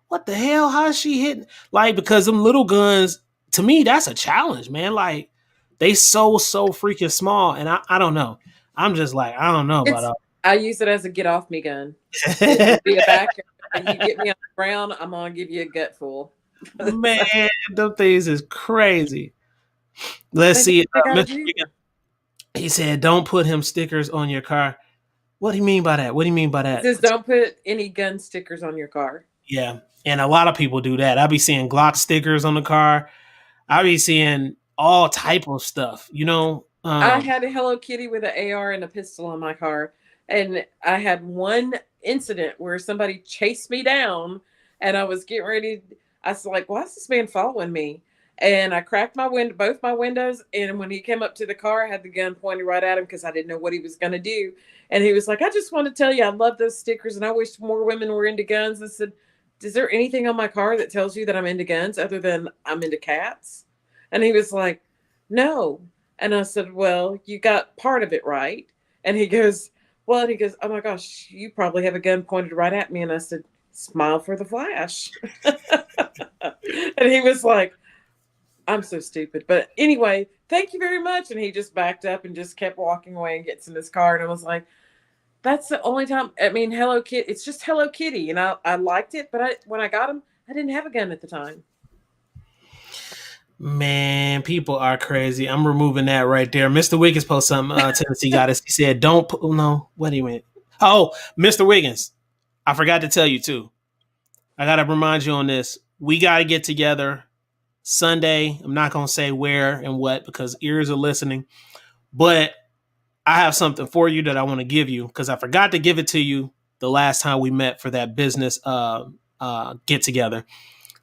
Speaker 1: what the hell? How is she hitting? Like, because them little guns, to me, that's a challenge, man. Like, they so freaking small, and I don't know. I'm just like, I don't know about all.
Speaker 3: I use it as a get off me gun. It'll be a back, and you get me on the ground, I'm gonna give you a gut full.
Speaker 1: Man, them things is crazy. Let's see. He said, "Don't put him stickers on your car." What do you mean by that? What do you mean by that?
Speaker 3: It says, "Don't put any gun stickers on your car."
Speaker 1: Yeah, and a lot of people do that. I be seeing Glock stickers on the car. I be seeing all type of stuff. You know,
Speaker 3: I had a Hello Kitty with an AR and a pistol on my car, and I had one incident where somebody chased me down, and I was getting ready. I was like, "Why is this man following me?" And I cracked both my windows. And when he came up to the car, I had the gun pointed right at him because I didn't know what he was going to do. And he was like, "I just want to tell you, I love those stickers, and I wish more women were into guns." I said, "Is there anything on my car that tells you that I'm into guns other than I'm into cats?" And he was like, "No." And I said, "Well, you got part of it right." And he goes, "Well," and he goes, "Oh my gosh, you probably have a gun pointed right at me." And I said, "Smile for the flash." And he was like, "I'm so stupid." But anyway, thank you very much. And he just backed up and just kept walking away and gets in his car. And I was like, that's the only time. I mean, Hello Kitty, it's just Hello Kitty. And I liked it. But when I got him, I didn't have a gun at the time.
Speaker 1: Man, people are crazy. I'm removing that right there. Mr. Wiggins posted something. Tennessee Goddess. He said, "Don't put." No, what do you mean? Oh, Mr. Wiggins, I forgot to tell you too. I got to remind you on this. We got to get together Sunday. I'm not going to say where and what because ears are listening, but I have something for you that I want to give you because I forgot to give it to you the last time we met for that business get together.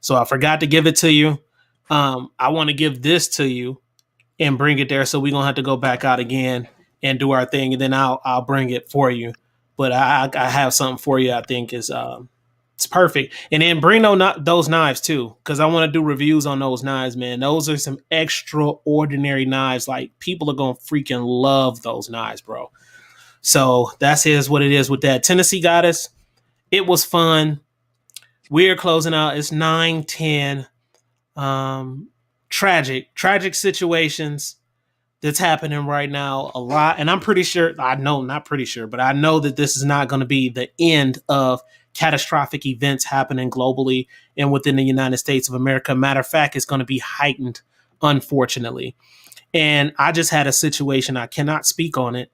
Speaker 1: So I forgot to give it to you. I want to give this to you and bring it there. So we're going to have to go back out again and do our thing. And then I'll bring it for you. But I have something for you. I think is it's perfect. And then bring those knives too, because I want to do reviews on those knives, man. Those are some extraordinary knives. Like people are going to freaking love those knives, bro. So that's what it is with that. Tennessee Goddess. It was fun. We're closing out. It's 9:10. Tragic situations. that's happening right now a lot. And I'm pretty sure, I know, not pretty sure, but I know that this is not going to be the end of catastrophic events happening globally and within the United States of America. Matter of fact, it's going to be heightened, unfortunately. And I just had a situation, I cannot speak on it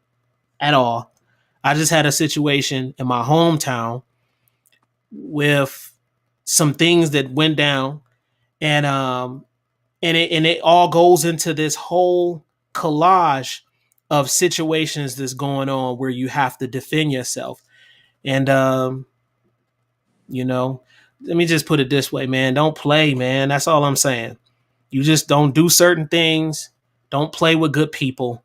Speaker 1: at all. I just had a situation in my hometown with some things that went down, and it all goes into this whole collage of situations that's going on where you have to defend yourself. And let me just put it this way, man. Don't play, man. That's all I'm saying. You just don't do certain things. Don't play with good people.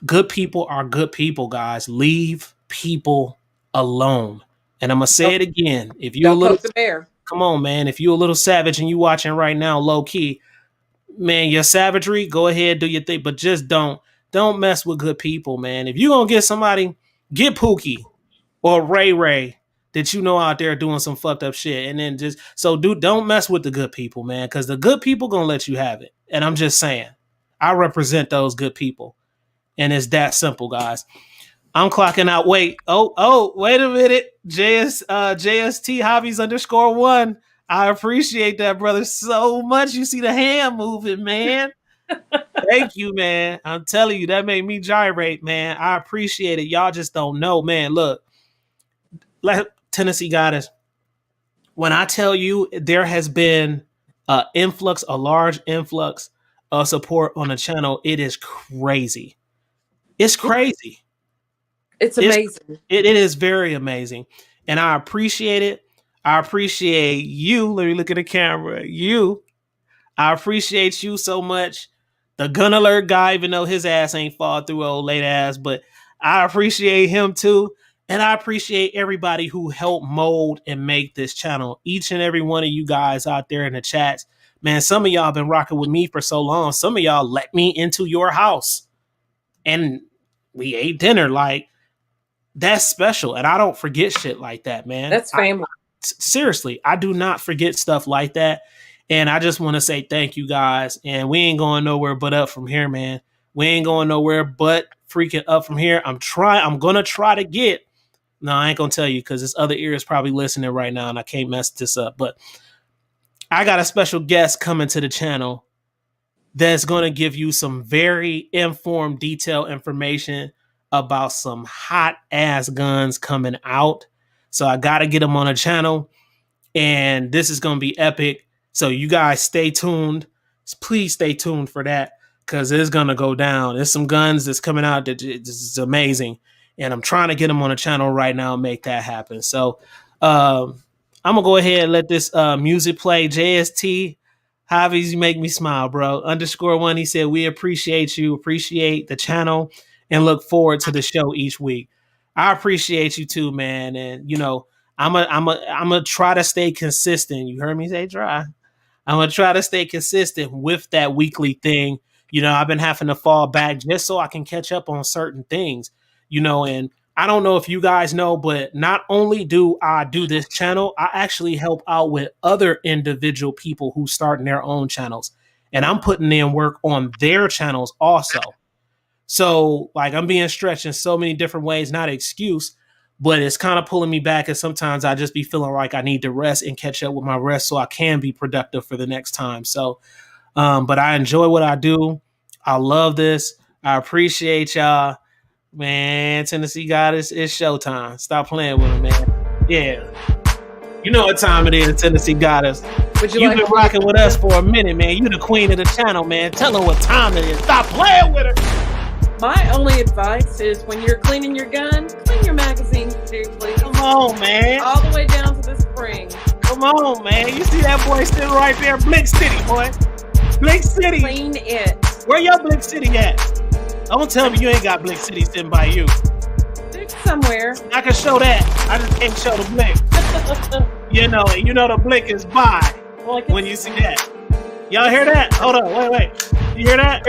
Speaker 1: Good people are good people, guys. Leave people alone. And I'm gonna say it again. If you're a little
Speaker 3: poke the bear.
Speaker 1: Come on, man. If you're a little savage and you watching right now, low key, man, your savagery, go ahead, do your thing, but just don't mess with good people, man. If you're gonna get somebody, get Pookie or Ray Ray that you know out there doing some fucked up shit, and then don't mess with the good people, man, because the good people gonna let you have it. And I'm just saying, I represent those good people, and it's that simple, guys. I'm clocking out. Wait a minute. JST Hobbies _1. I appreciate that, brother, so much. You see the hand moving, man. Thank you, man. I'm telling you, that made me gyrate, man. I appreciate it. Y'all just don't know, man. Look, Tennessee Goddess. When I tell you there has been a large influx of support on the channel, it is crazy. It's crazy.
Speaker 3: It's amazing.
Speaker 1: It is very amazing. And I appreciate it. I appreciate you. Let me look at the camera. I appreciate you so much. The gun alert guy, even though his ass ain't fall through, old late ass, but I appreciate him too. And I appreciate everybody who helped mold and make this channel. Each and every one of you guys out there in the chats. Man, some of y'all been rocking with me for so long. Some of y'all let me into your house and we ate dinner. Like, that's special. And I don't forget shit like that, man.
Speaker 3: That's family.
Speaker 1: Seriously, I do not forget stuff like that. And I just want to say thank you, guys. And we ain't going nowhere but up from here, man. We ain't going nowhere but freaking up from here. I'm going to try to get. No, I ain't going to tell you because this other ear is probably listening right now and I can't mess this up. But I got a special guest coming to the channel that's going to give you some very informed, detailed information about some hot ass guns coming out. So I got to get them on a channel, and this is going to be epic. So you guys stay tuned. Please stay tuned for that because it's going to go down. There's some guns that's coming out that is amazing, and I'm trying to get them on a channel right now and make that happen. So I'm going to go ahead and let this music play. JST Javies, you make me smile, bro. _1, he said, we appreciate you, appreciate the channel, and look forward to the show each week. I appreciate you too, man. And I'm a try to stay consistent. You heard me say try. I'm gonna try to stay consistent with that weekly thing. I've been having to fall back just so I can catch up on certain things. And I don't know if you guys know, but not only do I do this channel, I actually help out with other individual people who start their own channels, and I'm putting in work on their channels also. So, like, I'm being stretched in so many different ways, not an excuse, but it's kind of pulling me back. And sometimes I just be feeling like I need to rest and catch up with my rest so I can be productive for the next time. So, but I enjoy what I do. I love this. I appreciate y'all. Man, Tennessee Goddess, it's showtime. Stop playing with him, man. Yeah. You know what time it is, Tennessee Goddess. You've been rocking with us for a minute, man. You the queen of the channel, man. Tell her what time it is. Stop playing with her.
Speaker 3: My only advice is when you're cleaning your gun, clean your magazines too, please.
Speaker 1: Come on, man.
Speaker 3: All the way down to the spring.
Speaker 1: Come on, man. You see that boy sitting right there? Blick City, boy. Blick City.
Speaker 3: Clean it.
Speaker 1: Where your Blick City at? Don't tell me you ain't got Blick City sitting by you.
Speaker 3: It's somewhere.
Speaker 1: I can show that. I just can't show the Blick. The Blick is by when you see that. Y'all hear that? Hold on. Wait. You hear that?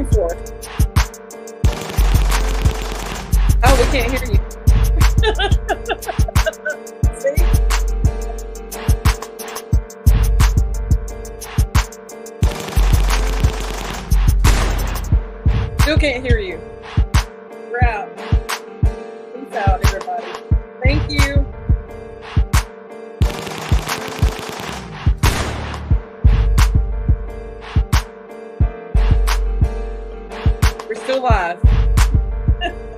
Speaker 3: looking for? Oh, we can't hear you. See? Still can't hear you. We're out. Peace out, everybody. Thank you. We're still live.